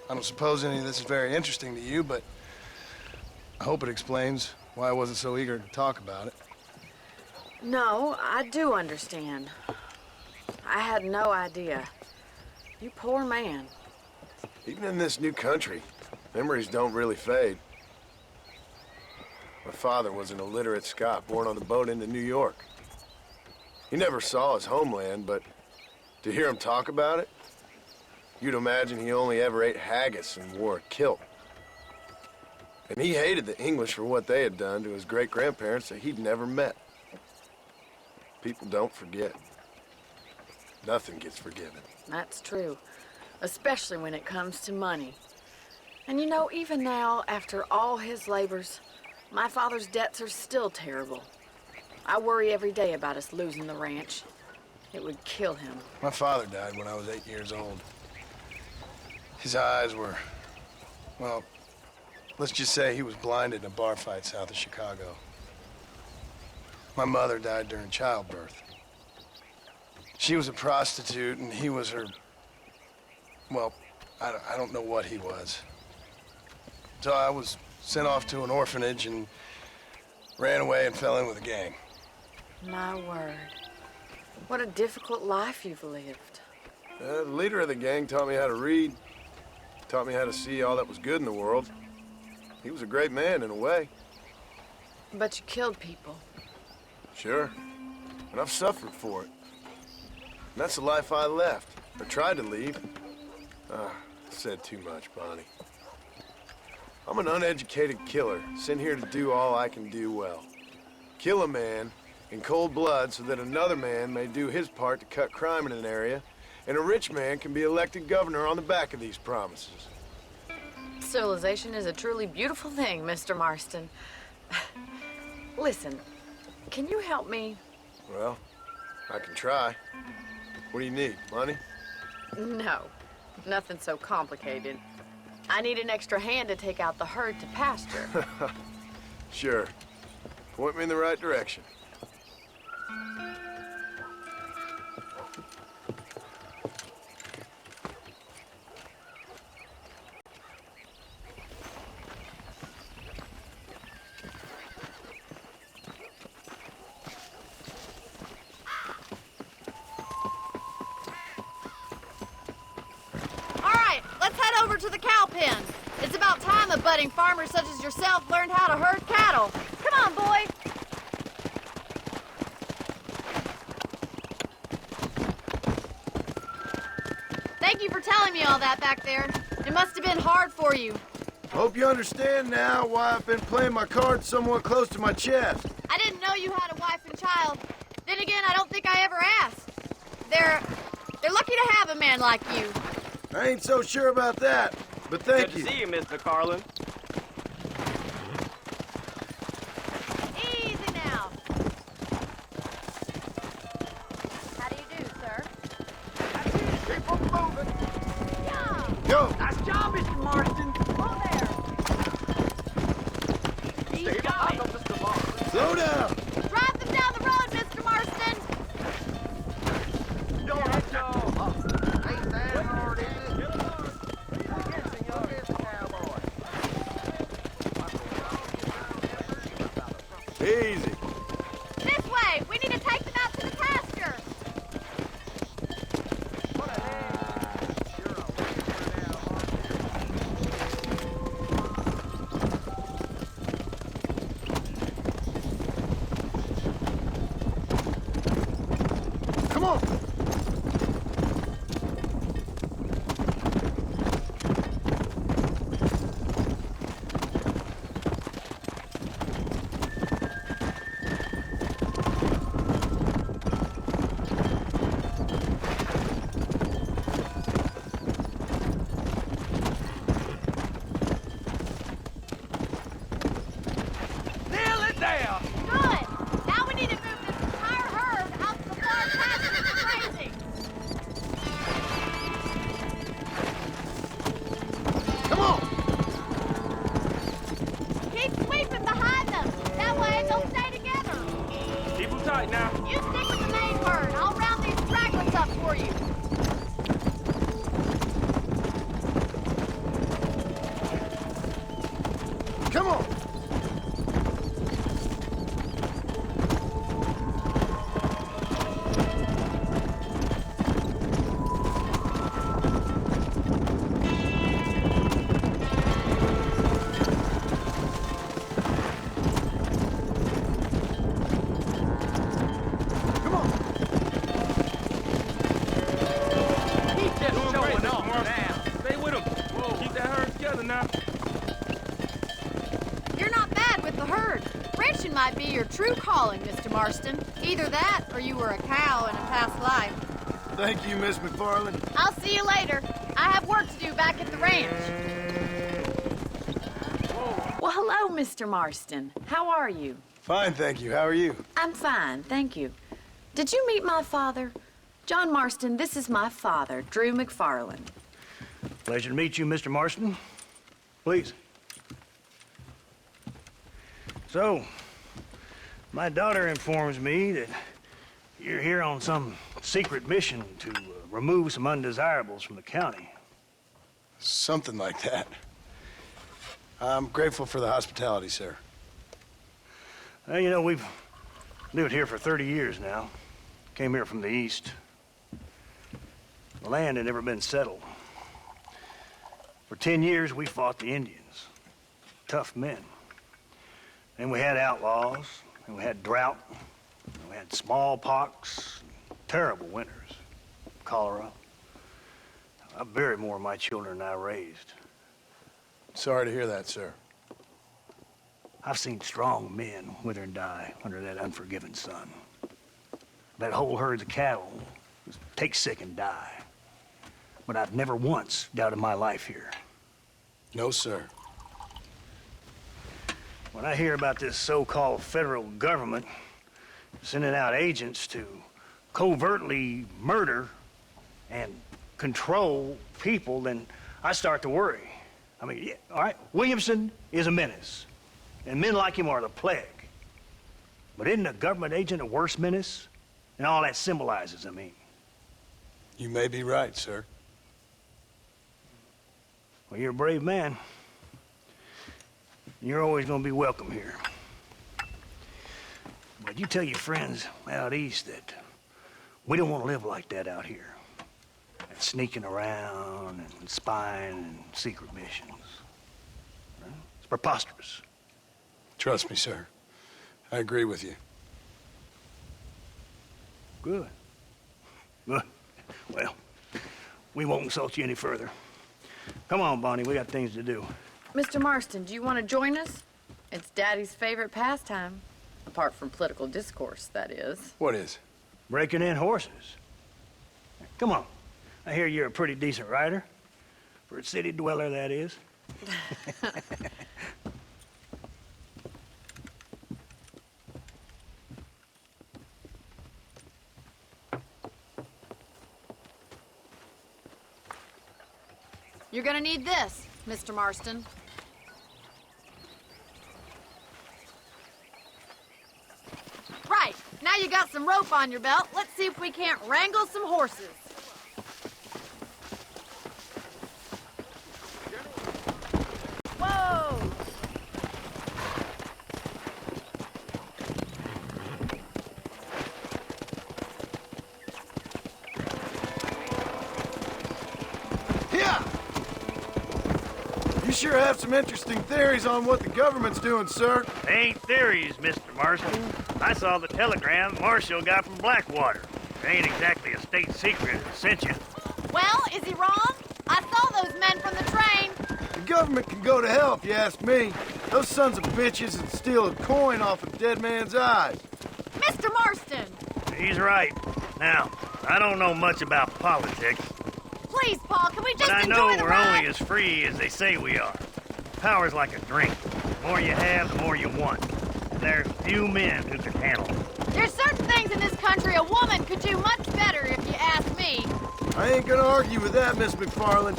S7: I don't suppose any of this is very interesting to you, but I hope it explains why I wasn't so eager to talk about it.
S10: No, I do understand. I had no idea. You poor man.
S7: Even in this new country, memories don't really fade. My father was an illiterate Scot born on the boat into New York. He never saw his homeland, but to hear him talk about it, you'd imagine he only ever ate haggis and wore a kilt. And he hated the English for what they had done to his great-grandparents that he'd never met. People don't forget. Nothing gets forgiven.
S10: That's true, especially when it comes to money. And you know, even now, after all his labors, my father's debts are still terrible. I worry every day about us losing the ranch. It would kill him.
S7: My father died when I was 8 years old. His eyes were, well, let's just say he was blinded in a bar fight south of Chicago. My mother died during childbirth. She was a prostitute, and he was her, well, I don't know what he was. So I was sent off to an orphanage and ran away and fell in with a gang.
S10: My word. What a difficult life you've lived.
S7: The leader of the gang taught me how to read, taught me how to see all that was good in the world. He was a great man in a way.
S10: But you killed people.
S7: Sure. And I've suffered for it. And that's the life I left, or tried to leave. Said too much, Bonnie. I'm an uneducated killer, sent here to do all I can do well. Kill a man in cold blood so that another man may do his part to cut crime in an area, and a rich man can be elected governor on the back of these promises.
S10: Civilization is a truly beautiful thing, Mr. Marston. Listen, can you help me?
S7: Well, I can try. What do you need, money?
S10: No, nothing so complicated. I need an extra hand to take out the herd to pasture.
S7: Sure. Point me in the right direction.
S1: To the cow pen. It's about time a budding farmer such as yourself learned how to herd cattle. Come on, boy. Thank you for telling me all that back there. It must have been hard for you.
S7: Hope you understand now why I've been playing my cards somewhat close to my chest.
S1: I didn't know you had a wife and child. Then again, I don't think I ever asked.
S10: They're lucky to have a man like you.
S14: I ain't so sure about that, but thank you.
S5: Good to see you, Miss McFarland.
S1: Easy now. How do you do, sir?
S14: Keep on moving.
S1: Yeah.
S14: Go.
S3: Nice job, Mr. Marston.
S1: Oh, there.
S5: Stay behind, Mr. Marston.
S14: Slow down.
S1: Drive them down the road, Mr. Marston.
S3: Ain't that hard, is it?
S14: Easy.
S1: This way. We need to take them out to the pasture.
S14: Come on.
S5: Nail it down.
S1: Good. Now we need to move this entire herd out to the far pasture for grazing.
S14: Come on.
S1: Keep sweeping behind them. That way they'll stay together.
S5: Keep them tight now.
S1: You stick with the main herd. I'll round these stragglers up for you.
S14: Come on. Come on.
S5: Keep just showing off now. Stay with them. Keep that herd together now.
S10: You're not bad with the herd. Ranching might be your true calling, Mr. Marston. Either that, or you were a cow in a past life.
S14: Thank you, Miss McFarland.
S10: I'll see you later. I have work to do back at the ranch. Well, hello, Mr. Marston. How are you?
S7: Fine, thank you. How are you?
S10: I'm fine, thank you. Did you meet my father? John Marston, this is my father, Drew McFarland.
S19: Pleasure to meet you, Mr. Marston. Please. So, my daughter informs me that you're here on some secret mission to remove some undesirables from the county.
S7: Something like that. I'm grateful for the hospitality, sir.
S19: Well, you know, we've lived here for 30 years now. Came here from the east. The land had never been settled. For 10 years, we fought the Indians. Tough men. Then we had outlaws, and we had drought, and we had smallpox, terrible winters, cholera. I buried more of my children than I raised.
S7: Sorry to hear that, sir.
S19: I've seen strong men wither and die under that unforgiving sun. That whole herds of cattle just take sick and die. But I've never once doubted my life here.
S7: No, sir.
S19: When I hear about this so-called federal government sending out agents to covertly murder and control people, then I start to worry. I mean, yeah, all right, Williamson is a menace, and men like him are the plague. But isn't a government agent a worse menace? And all that symbolizes, I mean.
S7: You may be right, sir.
S19: Well, you're a brave man. You're always gonna be welcome here. But you tell your friends out east that we don't want to live like that out here. That sneaking around and spying and secret missions. Right? It's preposterous.
S7: Trust me, sir. I agree with you.
S19: Good. Good. Well, we won't insult you any further. Come on, Bonnie, we got things to do.
S10: Mr. Marston, do you want to join us? It's Daddy's favorite pastime. Apart from political discourse, that is.
S7: What is?
S19: Breaking in horses. Come on. I hear you're a pretty decent rider. For a city dweller, that is.
S10: You're gonna need this, Mr. Marston. Right, now you got some rope on your belt, let's see if we can't wrangle some horses. Whoa!
S14: Yeah! You sure have some interesting theories on what the government's doing, sir.
S19: Ain't theories, Mr. Marston. I saw the telegram Marshall got from Blackwater. It ain't exactly a state secret that sent you.
S10: Well, is he wrong? I saw those men from the train.
S14: The government can go to hell if you ask me. Those sons of bitches would steal a coin off a dead man's eyes.
S10: Mr. Marston!
S19: He's right. Now, I don't know much about politics,
S10: Please, Paul, can we just
S19: but I
S10: enjoy
S19: know
S10: the
S19: we're
S10: ride?
S19: only as free as they say we are. Power's like a drink. The more you have, the more you want. And there's few men who can handle it.
S10: There's certain things in this country a woman could do much better if you ask me.
S14: I ain't gonna argue with that, Miss McFarland.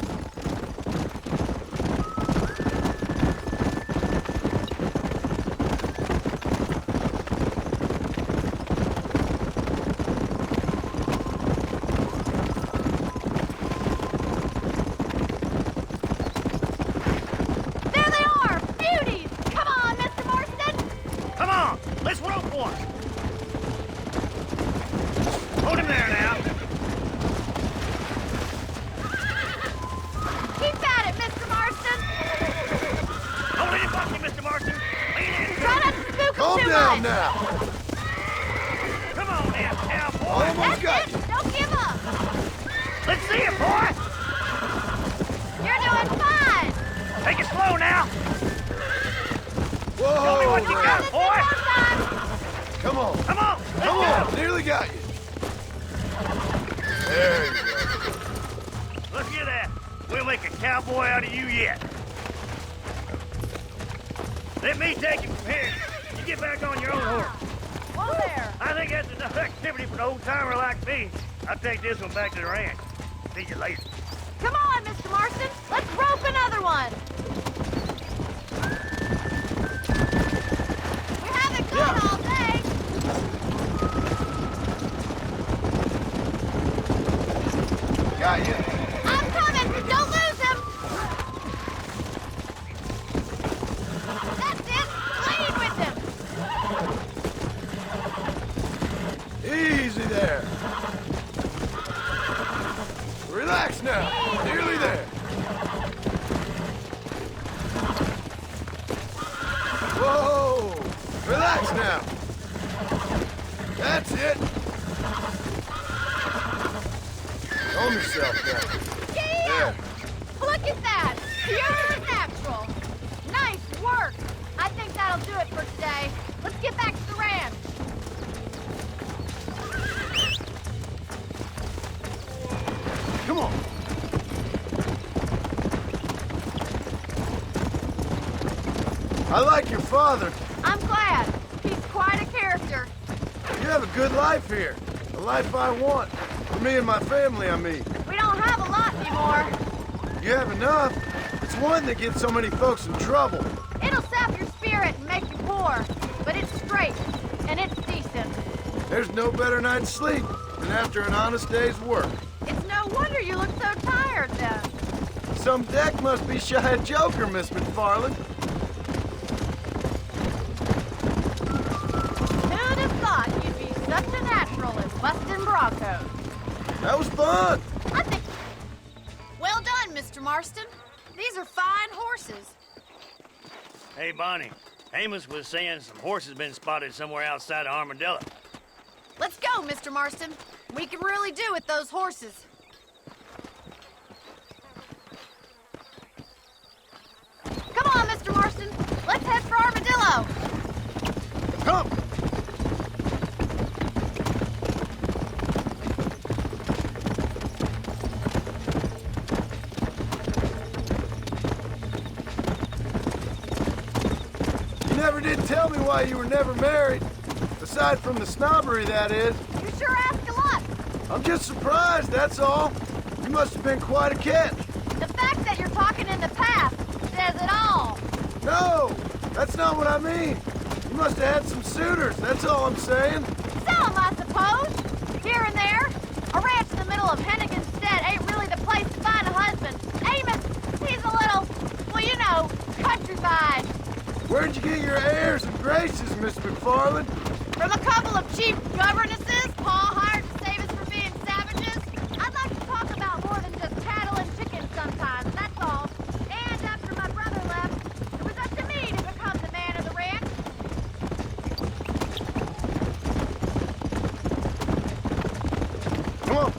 S10: There they are! Beauties! Come on, Mr. Marston!
S19: Come on, let's rope one. Hold him there now.
S10: Keep at it, Mr. Marston!
S19: Don't let him buck you, Mr. Marston. Lean in.
S10: Try not to spook him
S14: Calm
S10: too
S14: down
S10: much!
S14: now.
S19: Come on now, cowboy.
S14: Almost got
S10: That's it! Don't give up!
S19: Let's see it, boy.
S10: You're doing fine!
S19: Take it slow now.
S14: Whoa!
S19: Show me what you got,
S10: This is
S19: boy.
S10: our time!
S14: Come on.
S19: Come on, let's
S14: Come
S19: go.
S14: on. Nearly got you. There you go.
S19: Look at that. We'll make a cowboy out of you yet. Let me take you from here. You get back on your own horse.
S10: Whoa there!
S19: I think that's enough activity for an old-timer like me. I'll take this one back to the ranch. See you later.
S10: Come on, Mr. Marston! Let's rope another one! We haven't gone all day!
S14: Got you.
S10: I'm coming! Don't lose him! That's it! Lead with him!
S14: Easy there. Relax now. Nearly there. Whoa! Relax now. That's it. Calm yourself now.
S10: Yeah! Look at that! Pure natural! Nice work! I think that'll do it for today. Let's get back to the ranch.
S14: Come on. I like your father.
S10: I'm glad. He's quite a character.
S14: You have a good life here. A life I want. For me and my family, I mean.
S10: We don't have a lot anymore.
S14: You have enough. It's one that gets so many folks in trouble.
S10: It'll sap your spirit and make you poor. But it's straight, and it's decent.
S14: There's no better night's sleep than after an honest day's work.
S10: It's no wonder you look so tired then.
S14: Some deck must be shy of Joker, Miss McFarland.
S10: Who'd have thought you'd be such a natural as busting Broncos?
S14: That was fun.
S10: I think... Well done, Mr. Marston. These are fine horses.
S19: Hey, Bonnie. Amos was saying some horses been spotted somewhere outside of Armadillo.
S10: Let's go, Mr. Marston. We can really do with those horses. Come on, Mr. Marston. Let's head for Armadillo.
S14: Come. me why you were never married. Aside from the snobbery, that is.
S1: You sure ask a lot.
S14: I'm just surprised, that's all. You must have been quite a catch.
S1: The fact that you're talking in the past says it all.
S14: No, that's not what I mean. You must have had some suitors, that's all I'm saying.
S1: Some, I suppose. Here and there. A ranch in the middle of Hennigan's Stead ain't really the place to find a husband. Amos, he's a little, well, you know, countrified.
S14: Where'd you get your airs and graces, Miss McFarland?
S1: From a couple of cheap governesses Pa hired to save us from being savages. I'd like to talk about more than just cattle and chickens sometimes, that's all. And after my brother left, it was up to me to become the man of the ranch.
S14: Come on.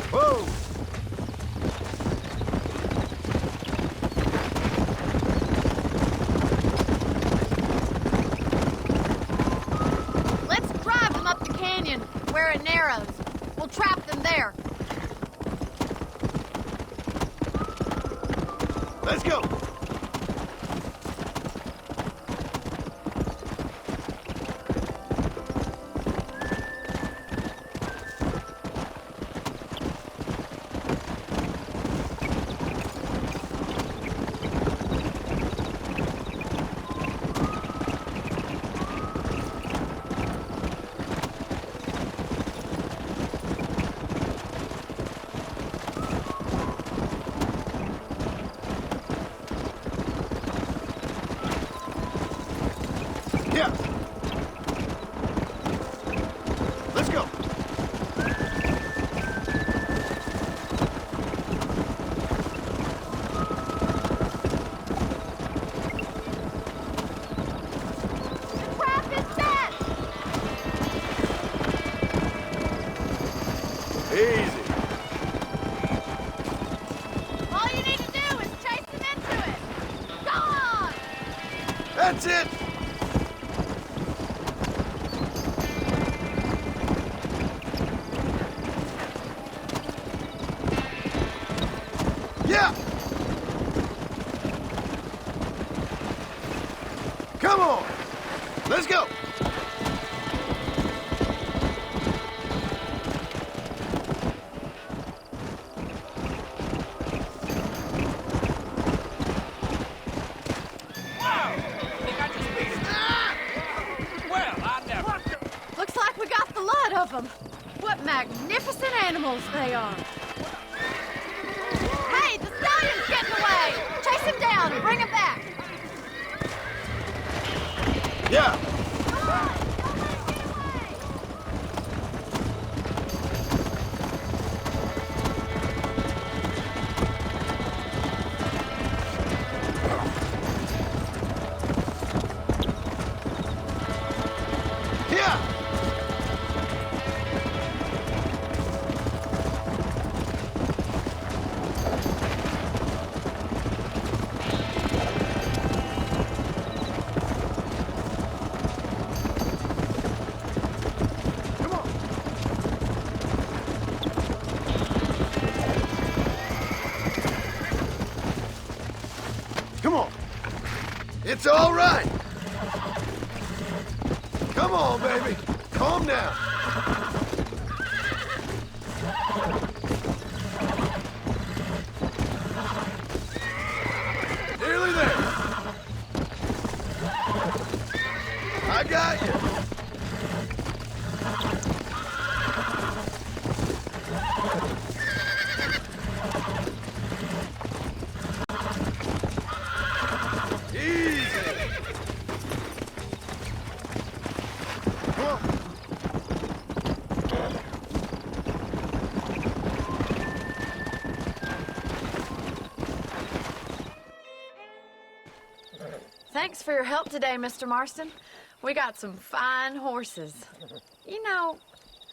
S14: Whoa!
S1: Let's drive them up the canyon where it narrows. We'll trap them there.
S14: Let's go! Yeah. Let's go.
S1: The trap is set!
S14: Easy.
S1: All you need to do is chase them into it. Go on!
S14: That's it. Yeah. Come on. Let's go.
S6: Well, I never.
S10: Looks like we got the lot of them. What magnificent animals they are.
S1: Hey, the stallion's getting away! Chase him down and bring him back!
S14: Yeah. Yeah. Come on. Come on. It's all right. Come on, baby. Calm down. Nearly there. I got you. Easy. Come on.
S10: Thanks for your help today, Mr. Marston. We got some fine horses. You know,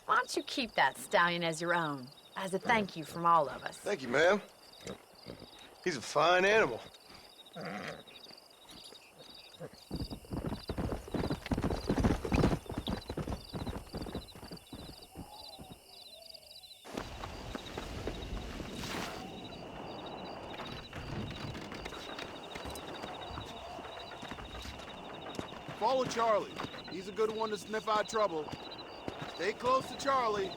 S10: why don't you keep that stallion as your own, as a thank you from all of us?
S14: Thank you, ma'am. He's a fine animal.
S17: Follow Charlie. He's a good one to sniff out trouble. Stay close to Charlie.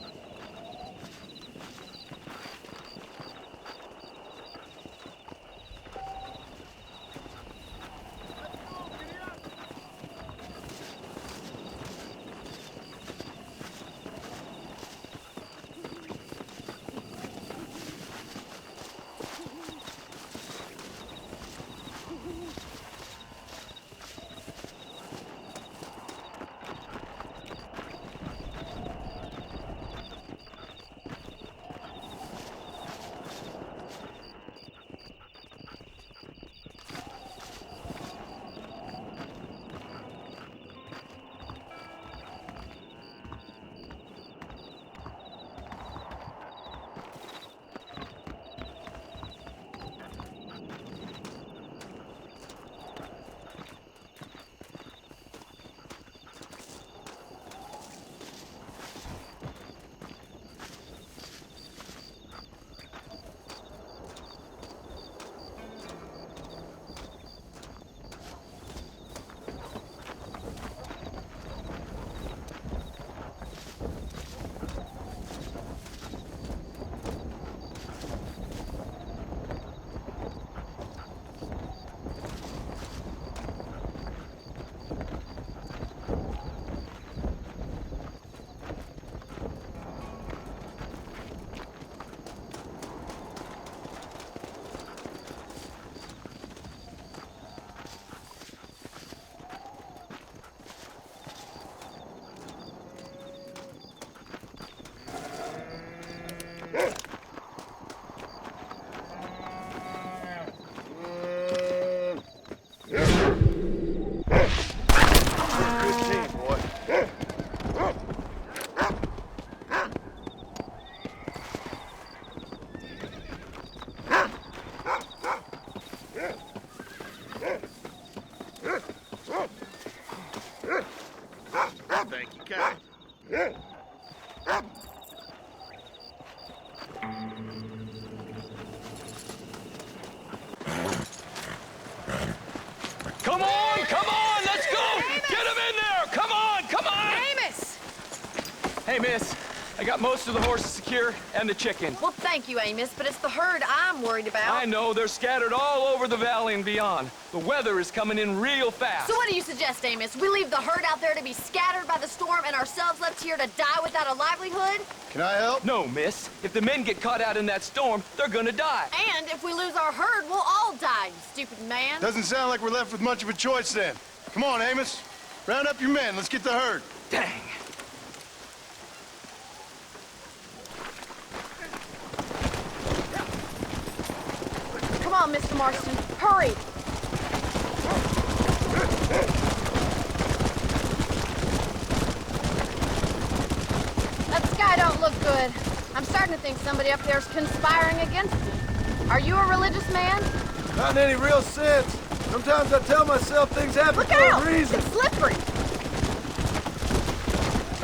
S14: Thank you, kind.
S5: Come on, let's go!
S10: Amos!
S5: Get him in there! Come on!
S10: Amos!
S5: Hey, miss, I got most of the horses secure and the chicken.
S10: Well, thank you, Amos, but it's the herd I'm worried about.
S5: I know, they're scattered all over the valley and beyond. The weather is coming in real fast.
S10: So what do you suggest, Amos? We leave the herd out there to be scattered by the storm and ourselves left here to die without a livelihood?
S7: Can I help?
S5: No, miss. If the men get caught out in that storm, they're gonna die.
S10: And if we lose our herd, we'll all die, you stupid man.
S7: Doesn't sound like we're left with much of a choice then. Come on, Amos. Round up your men. Let's get the herd.
S5: Dang.
S10: Come on, Mr. Marston. Hurry! That sky don't look good. I'm starting to think somebody up there's conspiring against me. Are you a religious man?
S14: Not in any real sense. Sometimes I tell myself things happen
S10: Look
S14: for
S10: out!
S14: a reason.
S10: It's slippery!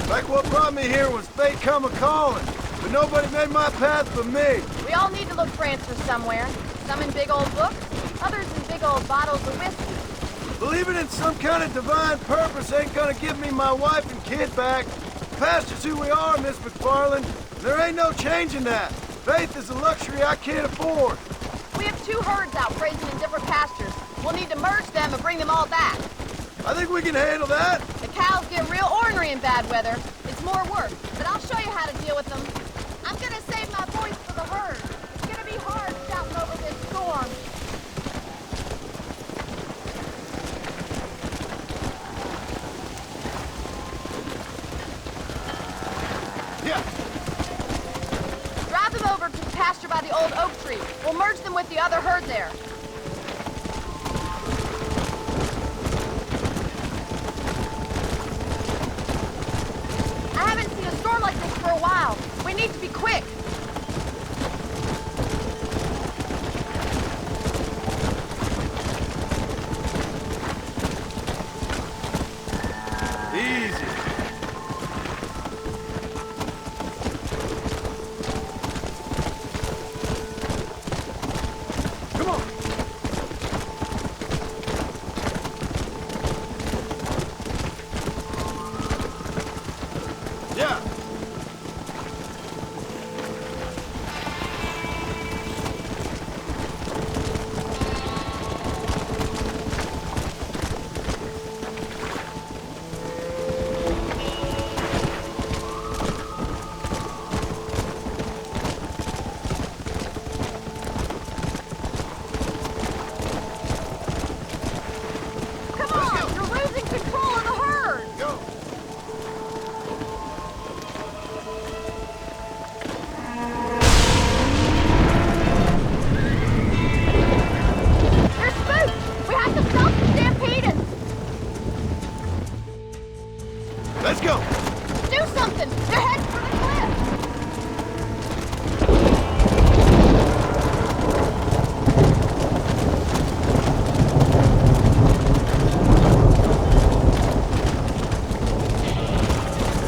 S14: Like what brought me here was fate come a-calling. But nobody made my path but me.
S10: We all need to look for answers somewhere. Some in big old books, others in big old bottles of whiskey.
S14: Believing in some kind of divine purpose ain't gonna give me my wife and kid back. The past is who we are, Miss McFarland. There ain't no changing that. Faith is a luxury I can't afford.
S10: We have two herds out grazing in different pastures. We'll need to merge them and bring them all back.
S14: I think we can handle that.
S10: The cows get real ornery in bad weather. It's more work, but I'll show you how to deal with them. I'm gonna save my voice for the herd. It's gonna be hard shouting over this storm.
S7: Yeah.
S10: Drive them over to the pasture by the old oak tree. We'll merge them with the other herd there. I haven't seen a storm like this for a while. We need to be quick.
S14: Easy. Come on. Yeah.
S1: Come on, you're losing control of the herd.
S14: Go.
S1: They're spooked. We have to stop the stampeding.
S14: Let's go.
S1: Do something. They're heading for the cliff.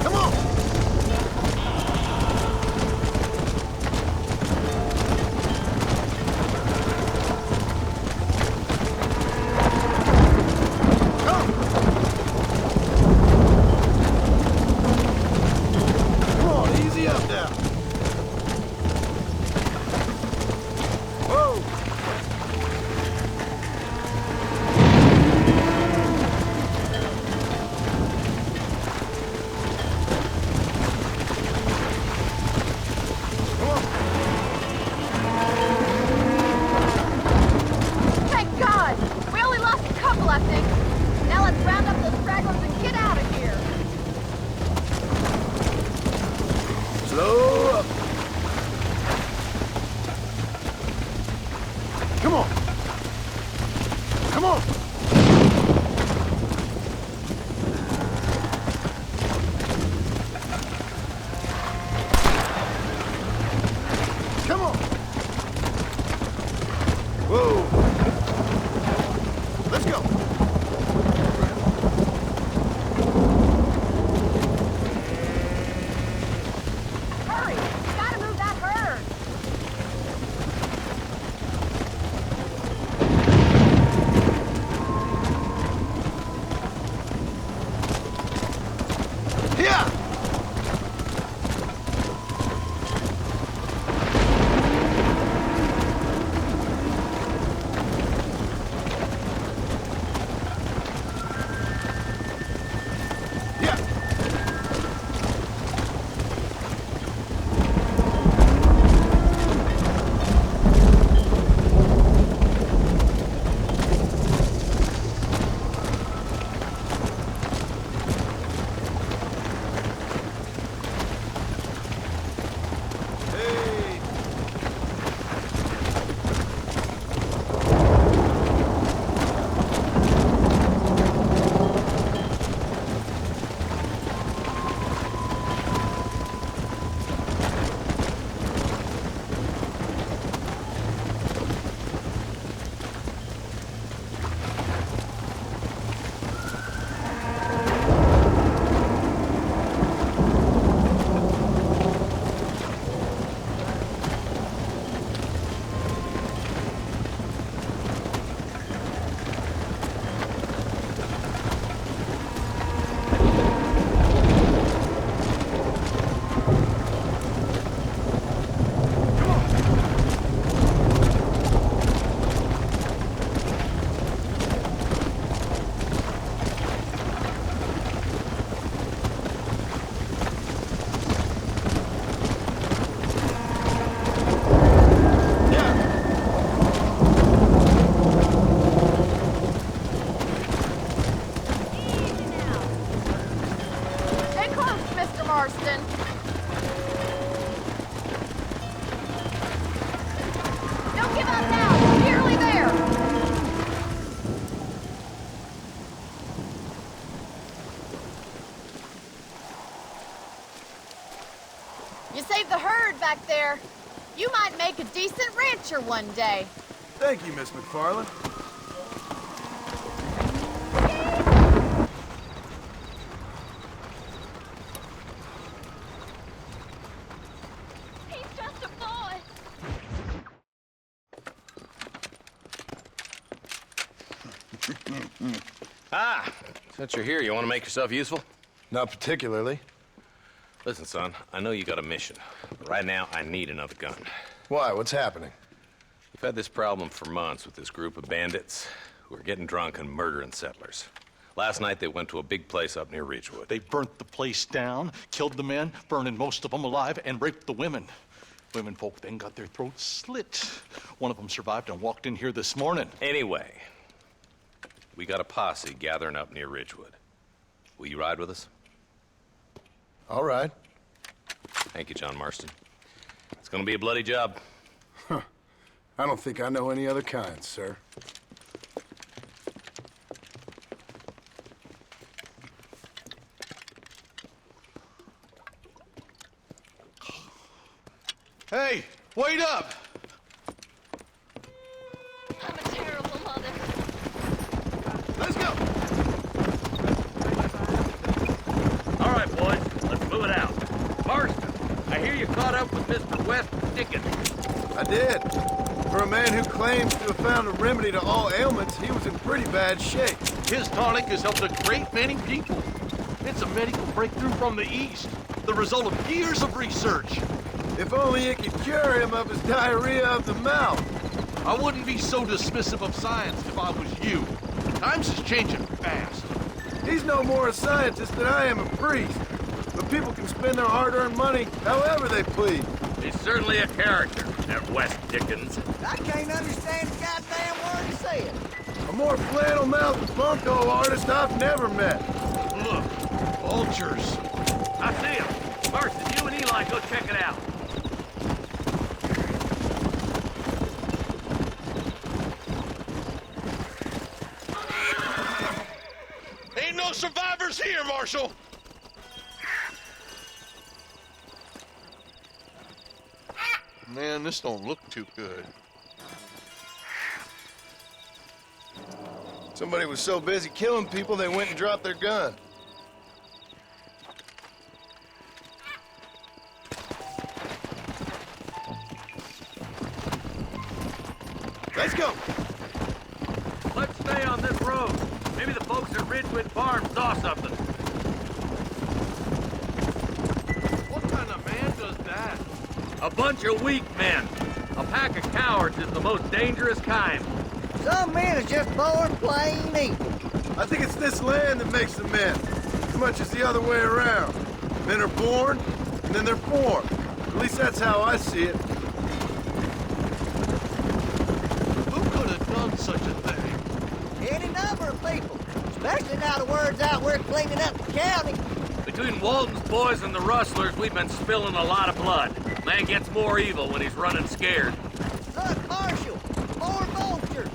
S14: Come on. Come on, easy up now. Whoa.
S1: Thank God. We only lost a couple, I think. Now let's round up those stragglers and get out of here.
S14: Slow up. Come on. Come on. Come on. Whoa. Let's go.
S1: Hurry. We gotta move that herd.
S14: Here. Yeah. Hey.
S1: Stay close, Mr. Marston. Don't give up now. We're nearly there. You saved the herd back there. You might make a decent rancher one day.
S14: Thank you, Miss McFarland.
S1: He's just a boy.
S11: Since you're here, you want to make yourself useful?
S7: Not particularly.
S11: Listen, son, I know you got a mission, but right now I need another gun.
S7: Why? What's happening?
S11: We've had this problem for months with this group of bandits who are getting drunk and murdering settlers. Last night they went to a big place up near Ridgewood.
S16: They burnt the place down, killed the men, burning most of them alive, and raped the women. Women folk then got their throats slit. One of them survived and walked in here this morning.
S11: Anyway, we got a posse gathering up near Ridgewood. Will you ride with us?
S7: All right.
S11: Thank you, John Marston. It's gonna be a bloody job.
S7: Huh. I don't think I know any other kind, sir. Hey, wait up!
S1: I'm a terrible mother.
S7: Let's go!
S13: All right, boys, let's move it out. Marston, I hear you caught up with Mr. West Dickens.
S7: I did. For a man who claims to have found a remedy to all ailments, he was in pretty bad shape.
S14: His tonic has helped a great many people. It's a medical breakthrough from the East, the result of years of research.
S7: If only it could cure him of his diarrhea of the mouth.
S14: I wouldn't be so dismissive of science if I was you. Times is changing fast.
S7: He's no more a scientist than I am a priest. But people can spend their hard-earned money however they please.
S13: He's certainly a character, that West Dickens.
S3: I can't understand a goddamn word he said.
S7: A more flannel-mouthed bunko artist I've never met.
S14: Look, vultures.
S13: I see him. Marston, you and Eli go check it out.
S16: Ain't no survivors here, Marshal! Man, this don't look too good.
S7: Somebody was so busy killing people, they went and dropped their gun. Let's go!
S13: Let's stay on this road. Maybe the folks at Ridgewood Farm saw something.
S14: What kind of man does that?
S13: A bunch of weak men. A pack of cowards is the most dangerous kind.
S3: Some men are just born plain evil.
S7: I think it's this land that makes them men, as much as the other way around. Men are born, and then they're formed. At least that's how I see it.
S14: Who could have done such a thing?
S3: Any number of people, especially now the word's out we're cleaning up the county.
S13: Between Walton's boys and the rustlers, we've been spilling a lot of blood. Man gets more evil when he's running scared.
S3: Look, Marshal, more vultures.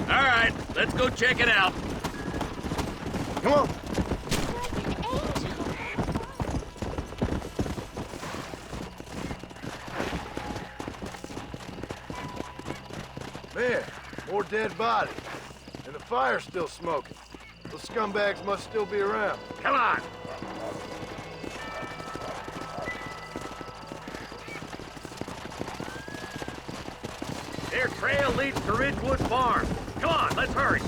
S13: All right, let's go check it out.
S7: Come on. Man, more dead bodies. And the fire's still smoking. Those scumbags must still be around.
S13: Come on. Their trail leads to Ridgewood Farm. Come on, let's hurry.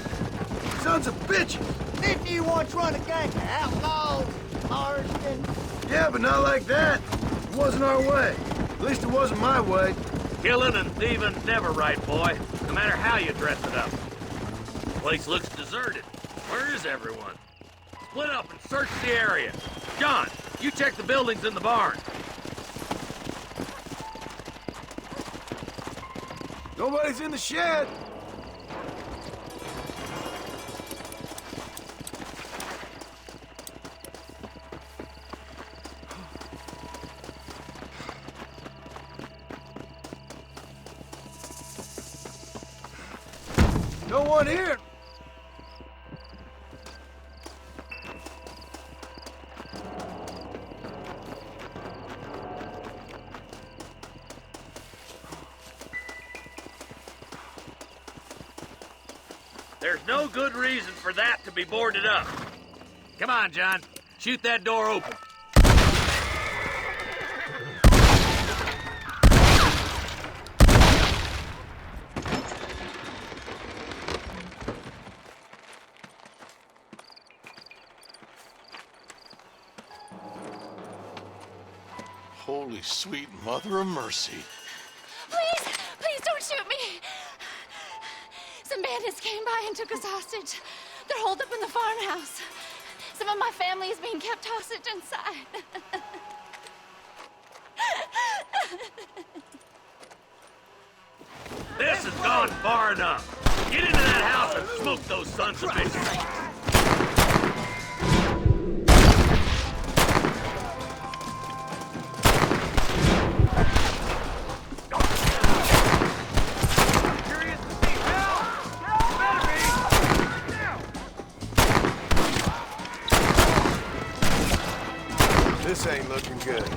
S7: Sons of bitches!
S3: Didn't you once run a gang of outlaws, Marston?
S7: Yeah, but not like that. It wasn't our way. At least it wasn't my way.
S13: Killing and thieving's never right, boy. No matter how you dress it up. The place looks deserted. Where is everyone? Split up and search the area. John, you check the buildings in the barn.
S7: Nobody's in the shed. No one here.
S13: There's no good reason for that to be boarded up. Come on, John. Shoot that door open.
S16: Holy sweet mother of mercy.
S20: Please don't shoot me. Some bandits came by and took us hostage. They're holed up in the farmhouse. Some of my family is being kept hostage inside.
S13: This has gone far enough. Get into that house and smoke those sons of bitches.
S14: This ain't looking good.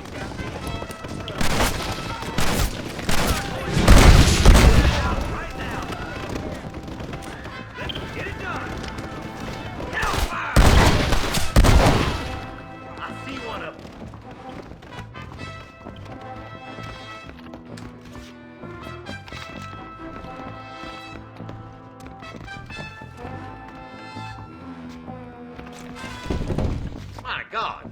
S13: My God.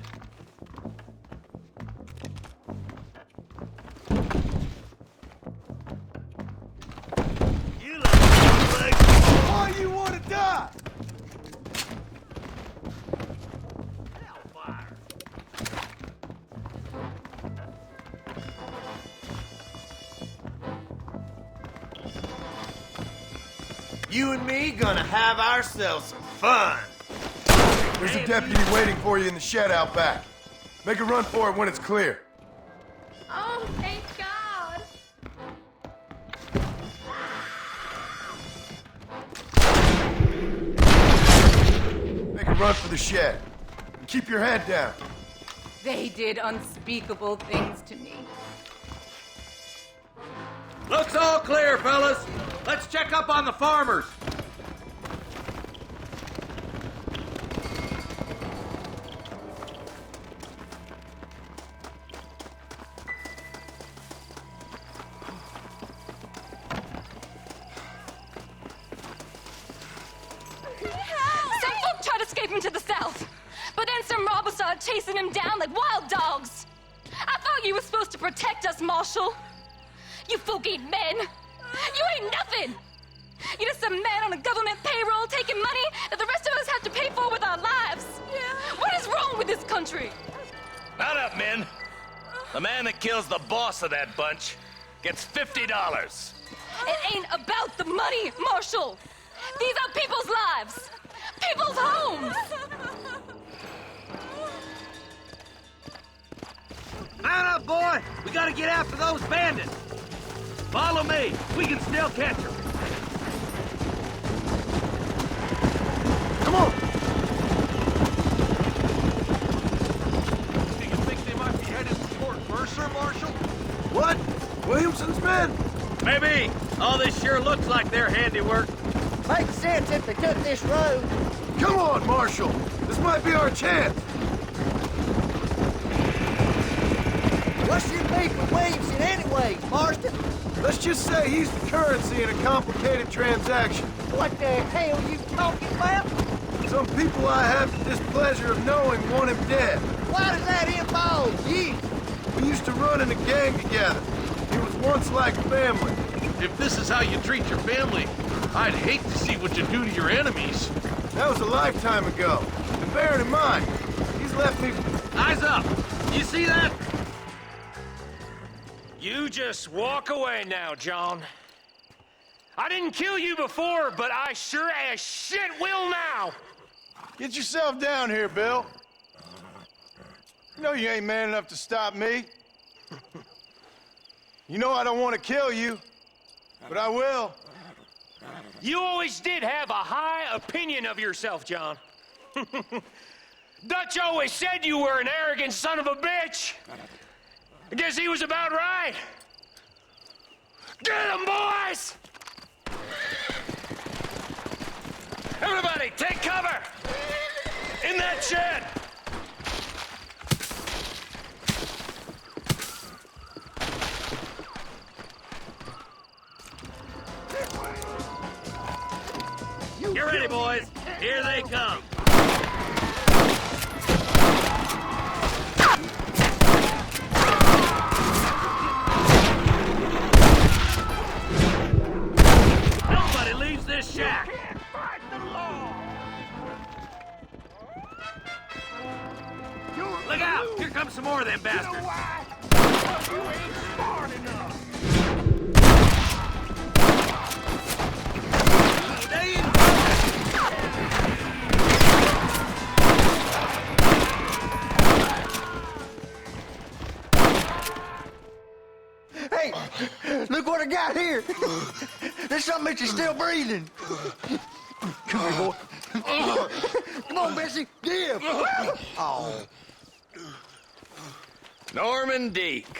S14: Why you want to die?
S3: You and me gonna have ourselves some fun.
S14: There's a deputy waiting for you in the shed out back. Make a run for it when it's clear.
S20: Oh, thank God.
S14: Make a run for the shed. And keep your head down.
S21: They did unspeakable things to me.
S13: Looks all clear, fellas. Let's check up on the farmers.
S20: Some folk tried escaping to the south, but then some robbers started chasing him down like wild dogs. I thought you were supposed to protect us, Marshal. You folk ain't men. You ain't nothing. You're just some man on a government payroll taking money that the rest of us have to pay for with our lives. Yeah. What is wrong with this country?
S13: Not up, men. The man that kills the boss of that bunch gets $50.
S20: It ain't about the money, Marshal. These are people's lives, people's homes.
S13: Mount up, boy. We gotta get after those bandits. Follow me. We can still catch them.
S14: Come on!
S17: Do you think they might be headed for Fort Mercer, Marshal?
S14: What? Williamson's men?
S13: Maybe. All this sure looks like their handiwork.
S3: Makes sense if they took this road.
S14: Come on, Marshal! This might be our chance!
S3: What's your beef with Williamson anyway, Marston?
S14: Let's just say he's the currency in a complicated transaction.
S3: What the hell you talking about?
S14: Some people I have the displeasure of knowing want him dead.
S3: Why does that involve you?
S14: We used to run in a gang together. It was once like family.
S16: If this is how you treat your family, I'd hate to see what you do to your enemies.
S14: That was a lifetime ago. And bearing in mind, he's left me...
S13: Eyes up! You see that?
S8: You just walk away now, John. I didn't kill you before, but I sure as shit will now.
S14: Get yourself down here, Bill. You know you ain't man enough to stop me. You know I don't want to kill you, but I will.
S8: You always did have a high opinion of yourself, John. Dutch always said you were an arrogant son of a bitch. I guess he was about right. Get him, boys! Everybody, take cover! In that shed!
S13: Get ready, boys. Here they come.
S6: come some more of them bastards.
S14: You know why? You ain't smart enough.
S3: Hey, look what I got here. There's something that you're still breathing. Come here, boy. Come on, Bessie. Give. Oh.
S11: Norman Deek.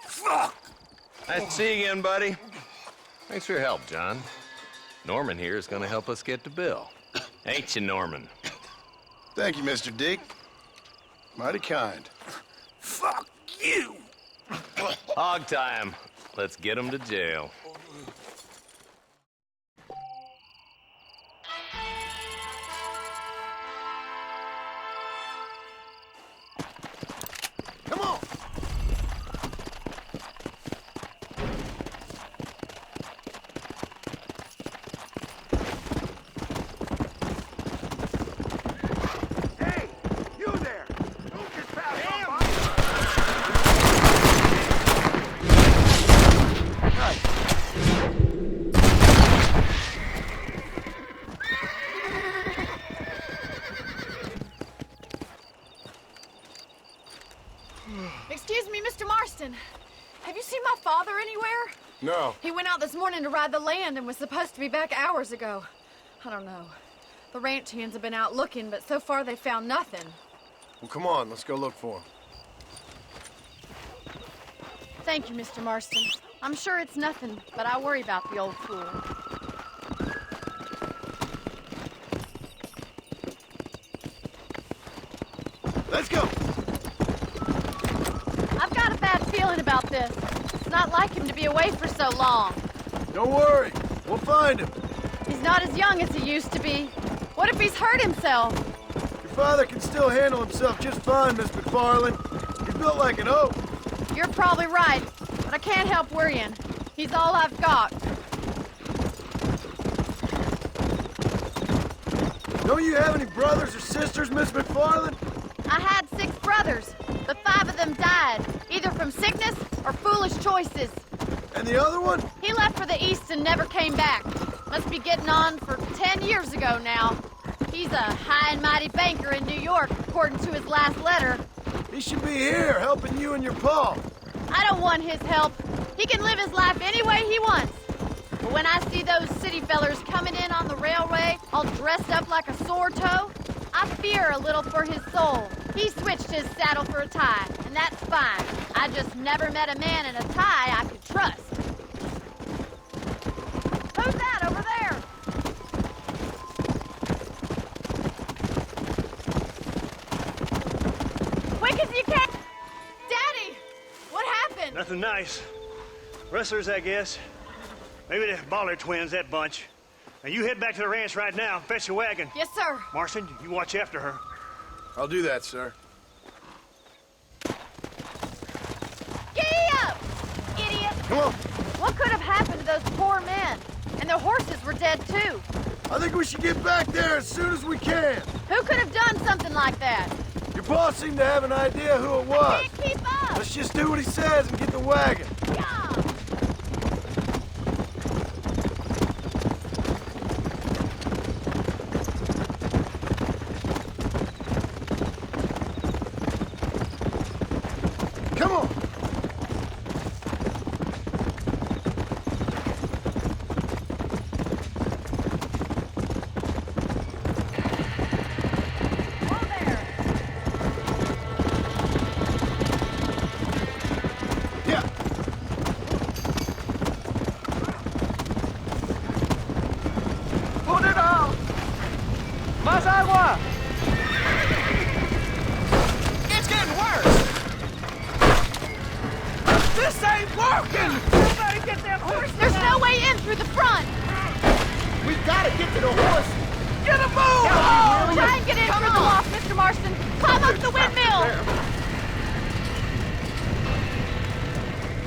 S14: Fuck!
S11: Nice to see you again, buddy. Thanks for your help, John. Norman here is gonna help us get to Bill. Ain't you, Norman?
S7: Thank you, Mr. Deek. Mighty kind.
S14: Fuck you!
S11: Hog time. Let's get him to jail.
S14: Come on! Hey, you there! Don't get past my body!
S10: Excuse me, Mr. Marston. Have you seen my father anywhere?
S17: No.
S10: He went out this morning to ride the land and was supposed to be back hours ago. I don't know. The ranch hands have been out looking, but so far they found nothing.
S17: Well, come on, let's go look for him.
S10: Thank you, Mr. Marston. I'm sure it's nothing, but I worry about the old fool.
S14: Let's go!
S10: I've got a bad feeling about this. It's not like him to be away for so long.
S14: Don't worry. We'll find him.
S10: He's not as young as he used to be. What if he's hurt himself?
S14: Your father can still handle himself just fine, Miss McFarland. He's built like an oak.
S10: You're probably right, but I can't help worrying. He's all I've got.
S14: Don't you have any brothers or sisters, Miss McFarland?
S10: I had 6 brothers, but 5 of them died, either from sickness or foolish choices.
S14: And the other one?
S10: He left for the East and never came back. Must be getting on for 10 years ago now. He's a high and mighty banker in New York, according to his last letter.
S14: He should be here, helping you and your pa.
S10: I don't want his help. He can live his life any way he wants. But when I see those city fellers coming in on the railway, all dressed up like a sore toe, I fear a little for his soul. He switched his saddle for a tie, and that's fine. I just never met a man in a tie I could trust. Who's that over there? Quick as you can! Daddy! What happened?
S19: Nothing nice. Rustlers, I guess. Maybe the Baller twins, that bunch. Now you head back to the ranch right now and fetch the wagon.
S10: Yes, sir.
S19: Marston, you watch after her.
S14: I'll do that, sir.
S10: Giddy up! Idiot!
S14: Come on.
S10: What could have happened to those poor men? And their horses were dead, too.
S14: I think we should get back there as soon as we can.
S10: Who could have done something like that?
S14: Your boss seemed to have an idea who it was.
S10: I can't keep up!
S14: Let's just do what he says and get the wagon. Come on. Yeah.
S5: Put it on! Más agua! It's getting worse! This ain't working! Somebody get them horses!
S10: There's no way in through the front!
S3: We gotta get to the horse.
S5: Get a move!
S10: Oh, try and get in through the loft, Mr. Marston. Climb up the windmill!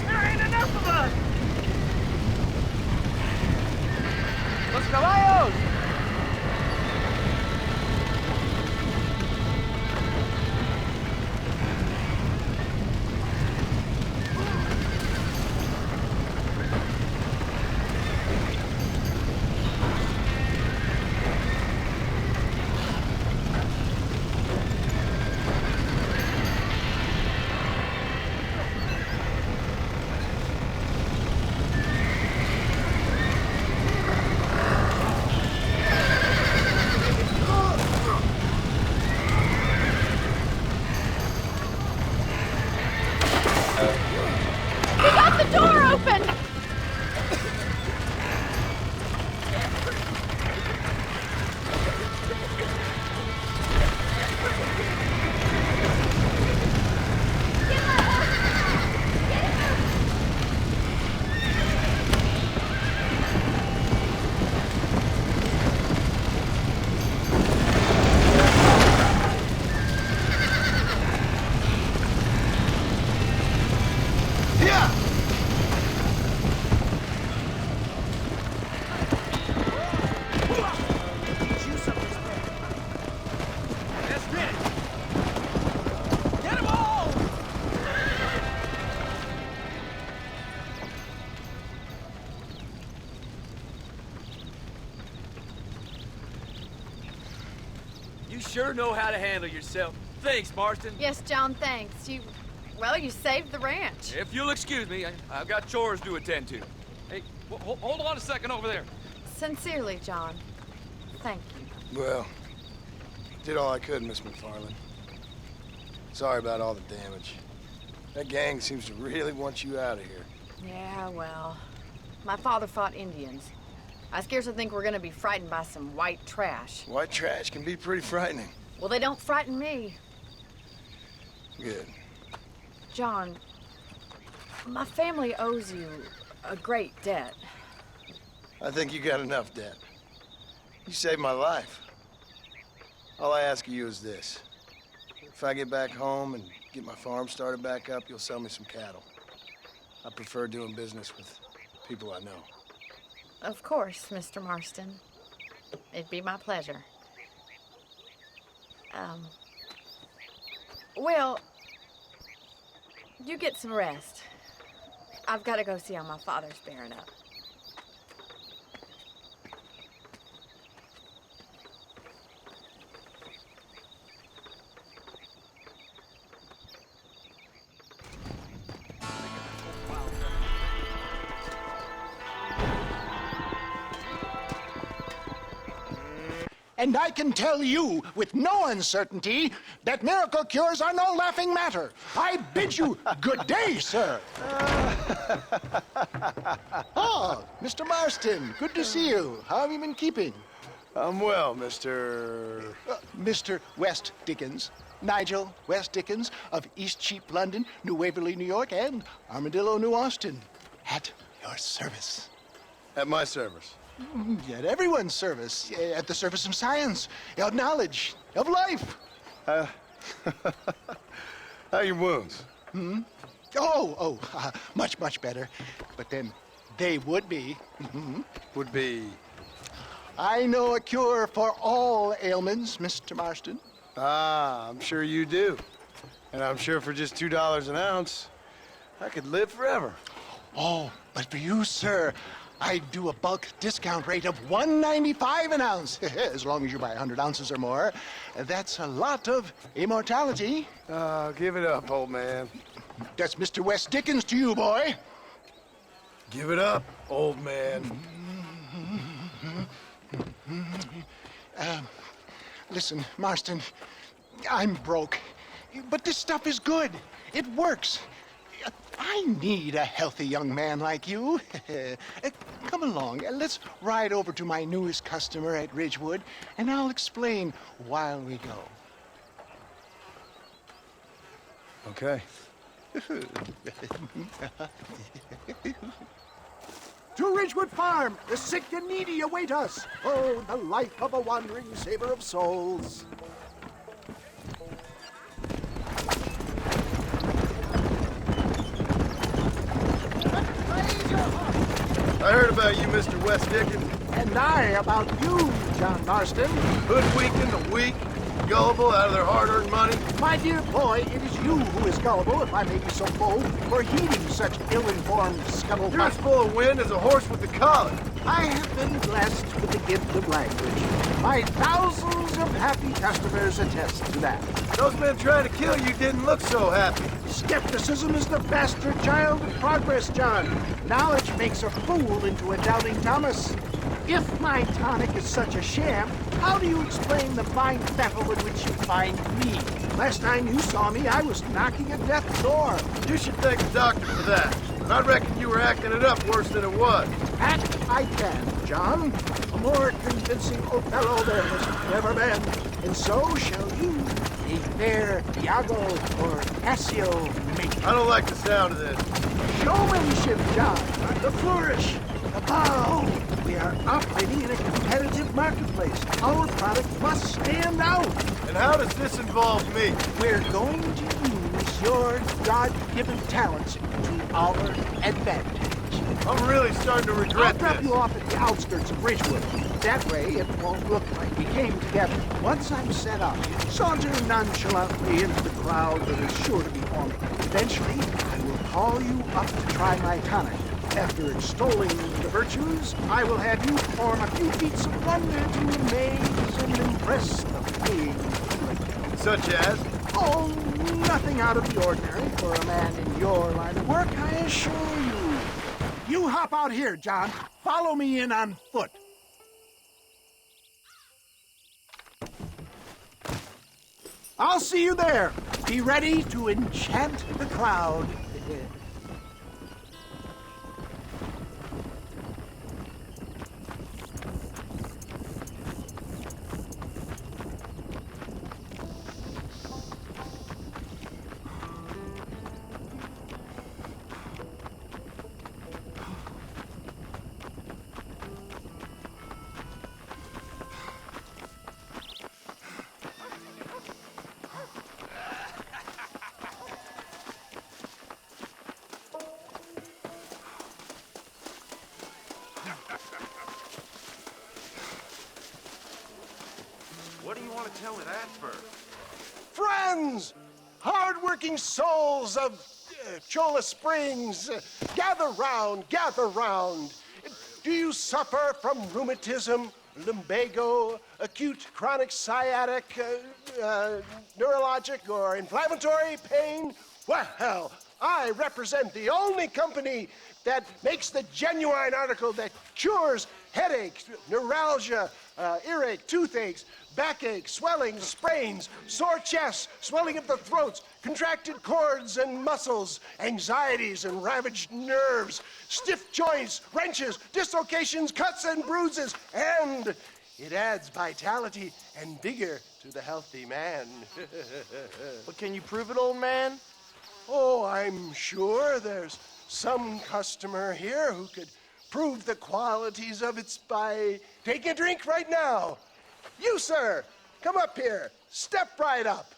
S5: There ain't enough of us! Los caballos!
S2: sure know how to handle yourself. Thanks, Marston.
S10: Yes, John, thanks. You saved the ranch.
S2: If you'll excuse me, I've got chores to attend to. Hey, hold on a second over there.
S10: Sincerely, John. Thank you.
S7: Well, did all I could, Miss McFarland. Sorry about all the damage. That gang seems to really want you out of here.
S10: Yeah, well, my father fought Indians. I scarcely think we're gonna be frightened by some white trash.
S7: White trash can be pretty frightening.
S10: Well, they don't frighten me.
S7: Good.
S10: John, my family owes you a great debt.
S7: I think you got enough debt. You saved my life. All I ask of you is this. If I get back home and get my farm started back up, you'll sell me some cattle. I prefer doing business with people I know.
S10: Of course, Mr. Marston. It'd be my pleasure. Well, you get some rest. I've got to go see how my father's bearing up.
S18: And I can tell you with no uncertainty that miracle cures are no laughing matter. I bid you good day, sir. Oh, Mr. Marston, good to see you. How have you been keeping?
S7: I'm well, Mr.
S18: Mr. West Dickens. Nigel West Dickens of East Cheap, London, New Waverly, New York, and Armadillo, New Austin. At your service.
S7: At my service.
S18: At everyone's service. At the service of science, of knowledge, of life.
S7: How are your wounds?
S18: Much, much better. But then they would be.
S7: Would be?
S18: I know a cure for all ailments, Mr. Marston.
S7: Ah, I'm sure you do. And I'm sure for just $2 an ounce, I could live forever.
S18: Oh, but for you, sir, I do a bulk discount rate of $1.95 an ounce, as long as you buy 100 ounces or more. That's a lot of immortality.
S7: Give it up, old man.
S18: That's Mr. West Dickens to you, boy.
S7: Give it up, old man.
S18: Listen, Marston, I'm broke, but this stuff is good. It works. I need a healthy young man like you. Come along, let's ride over to my newest customer at Ridgewood, and I'll explain while we go.
S7: Okay.
S14: To Ridgewood Farm, the sick and needy await us. Oh, the life of a wandering saver of souls.
S7: I heard about you, Mr. West Dickens.
S14: And I about you, John Marston.
S7: Hoodwinking the weak, gullible out of their hard-earned money.
S14: My dear boy, it is you who is gullible, if I may be so bold, for heeding such ill-informed scuttlebutt.
S7: You're as full of wind as a horse with the collar.
S14: I have been blessed with the gift of language. My thousands of happy customers attest to that.
S7: Those men trying to kill you didn't look so happy.
S14: Skepticism is the bastard child of progress, John. Knowledge makes a fool into a doubting Thomas. If my tonic is such a sham, how do you explain the fine fettle in which you find me? Last time you saw me, I was knocking at death's door.
S7: You should thank the doctor for that. But I reckon you were acting it up worse than it was.
S14: Act I can, John. A more convincing Othello there has never been. And so shall you, a fair Iago or Cassio make.
S7: I don't like the sound of this.
S14: Showmanship, John. The flourish. The bow. We are operating in a competitive marketplace. Our product must stand out.
S7: And how does this involve me?
S14: We're going to use your God-given talents to our advantage.
S7: I'm really starting to regret
S14: I'll drop you off at the outskirts of Ridgewood. That way, it won't look like we came together. Once I'm set up, saunter nonchalantly into the crowd that is sure to be forming. Eventually, I will call you up to try my tonic. After extolling the virtues, I will have you perform a few feats of wonder to amaze and impress the things. Such as?
S18: Oh, nothing out of the ordinary for a man in your line of work, I assure you. You hop out here, John. Follow me in on foot. I'll see you there. Be ready to enchant the crowd.
S14: What do you want to tell me that for?
S9: Friends, hard-working souls of Cholla Springs, gather round, gather round. Do you suffer from rheumatism, lumbago, acute chronic sciatic, neurologic or inflammatory pain? Well, I represent the only company that makes the genuine article that cures headaches, neuralgia, earache, toothaches, backache, swelling, sprains, sore chests, swelling of the throats, contracted cords and muscles, anxieties and ravaged nerves, stiff joints, wrenches, dislocations, cuts and bruises, and it adds vitality and vigor to the healthy man.
S14: But can you prove it, old man?
S9: Oh, I'm sure there's some customer here who could prove the qualities of it by taking a drink right now. You, sir, come up here. Step right up.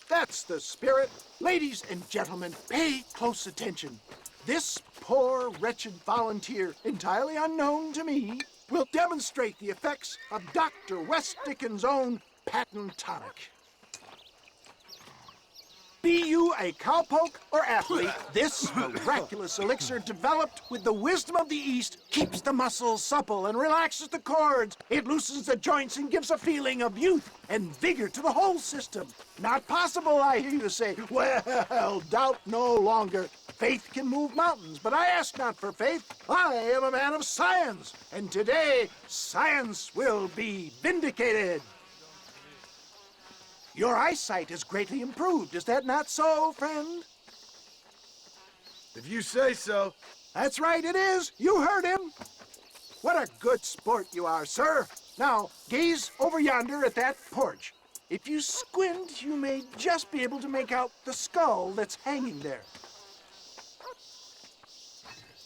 S18: That's the spirit. Ladies and gentlemen, pay close attention. This poor, wretched volunteer, entirely unknown to me, will demonstrate the effects of Dr. West Dickens' own patent tonic. Be you a cowpoke or athlete, this miraculous elixir developed with the wisdom of the East keeps the muscles supple and relaxes the cords. It loosens the joints and gives a feeling of youth and vigor to the whole system. Not possible, I hear you say. Well, doubt no longer. Faith can move mountains, but I ask not for faith. I am a man of science, and today science will be vindicated. Your eyesight is greatly improved. Is that not so, friend?
S14: If you say so.
S18: That's right, it is. You heard him. What a good sport you are, sir. Now, gaze over yonder at that porch. If you squint, you may just be able to make out the skull that's hanging there.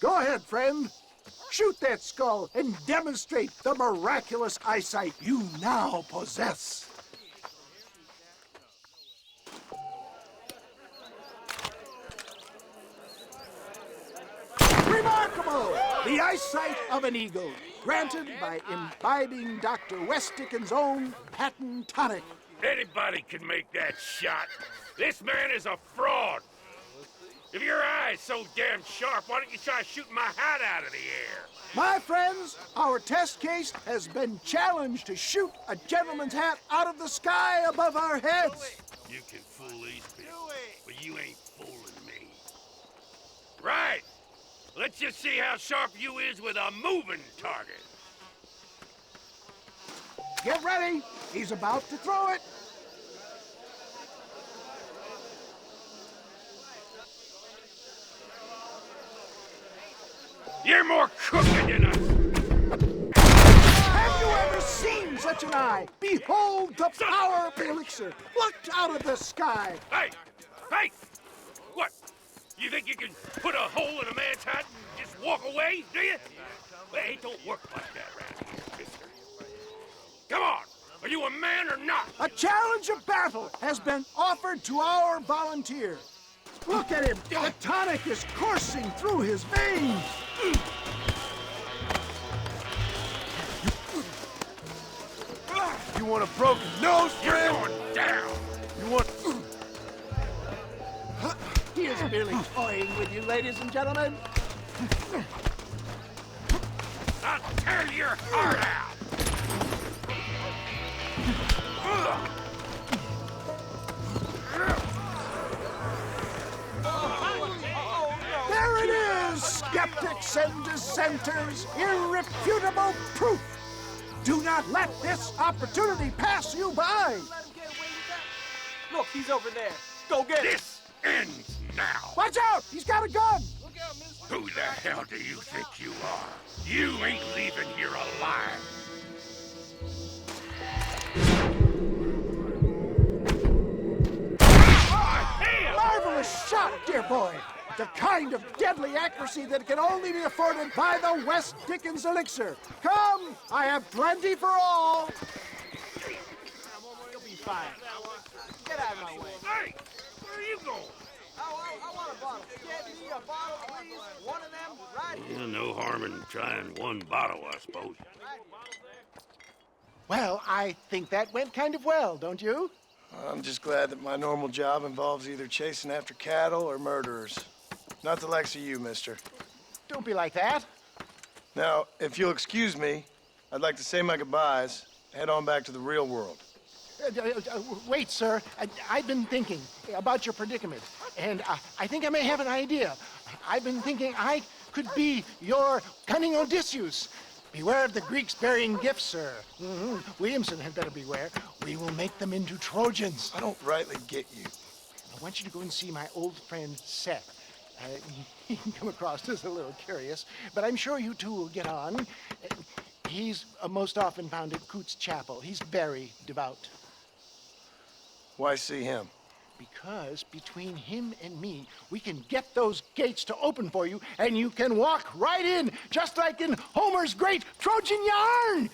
S18: Go ahead, friend. Shoot that skull and demonstrate the miraculous eyesight you now possess. Remarkable! The eyesight of an eagle, granted by imbibing Dr. West Dickens' own patent tonic.
S6: Anybody can make that shot. This man is a fraud. If your eye's so damn sharp, why don't you try shooting my hat out of the air?
S18: My friends, our test case has been challenged to shoot a gentleman's hat out of the sky above our heads.
S6: You can fool these people, but you ain't fooling me. Right. Let's just see how sharp you is with a moving target.
S18: Get ready. He's about to throw it.
S6: You're more crooked than us.
S18: Have you ever seen such an eye? Behold the power of the elixir plucked out of the sky.
S6: Hey! Hey! What? You think you can put a hole in a man's hat and just walk away, do you? Well, it don't work like that around here, mister. Come on! Are you a man or not?
S18: A challenge of battle has been offered to our volunteer. Look at him. The tonic is coursing through his veins.
S14: You want a broken nose, friend?
S6: You're going down.
S14: You want...
S18: He is merely toying with you, ladies and gentlemen.
S6: I'll tear your heart out.
S14: There it is, skeptics and dissenters, irrefutable proof. Do not let this opportunity pass you by.
S5: Look, he's over there. Go get him.
S6: This ends now.
S14: Watch out! He's got a gun!
S6: Who the hell do you think you are? You ain't leaving here alive.
S14: Marvelous shot, dear boy. The kind of deadly accuracy that can only be afforded by the West Dickens elixir. Come, I have plenty for all.
S5: You'll be fine. Get out of my way.
S6: Hey, where are you going?
S5: I want a bottle. Get me a bottle, please. One of them right here.
S6: No harm in trying one bottle, I suppose.
S14: Well, I think that went kind of well, don't you?
S7: I'm just glad that my normal job involves either chasing after cattle or murderers. Not the likes of you, mister.
S14: Don't be like that.
S7: Now, if you'll excuse me, I'd like to say my goodbyes, head on back to the real world.
S14: Wait, sir. I've been thinking about your predicament, and I think I may have an idea. I've been thinking I could be your cunning Odysseus. Beware of the Greeks burying gifts, sir. Williamson had better beware. We will make them into Trojans.
S7: I don't rightly get you.
S14: I want you to go and see my old friend Seth. He can come across as a little curious, but I'm sure you two will get on. He's most often found at Coots Chapel. He's very devout.
S7: Why see him?
S14: Because between him and me, we can get those gates to open for you, and you can walk right in, just like in Homer's great Trojan yarn!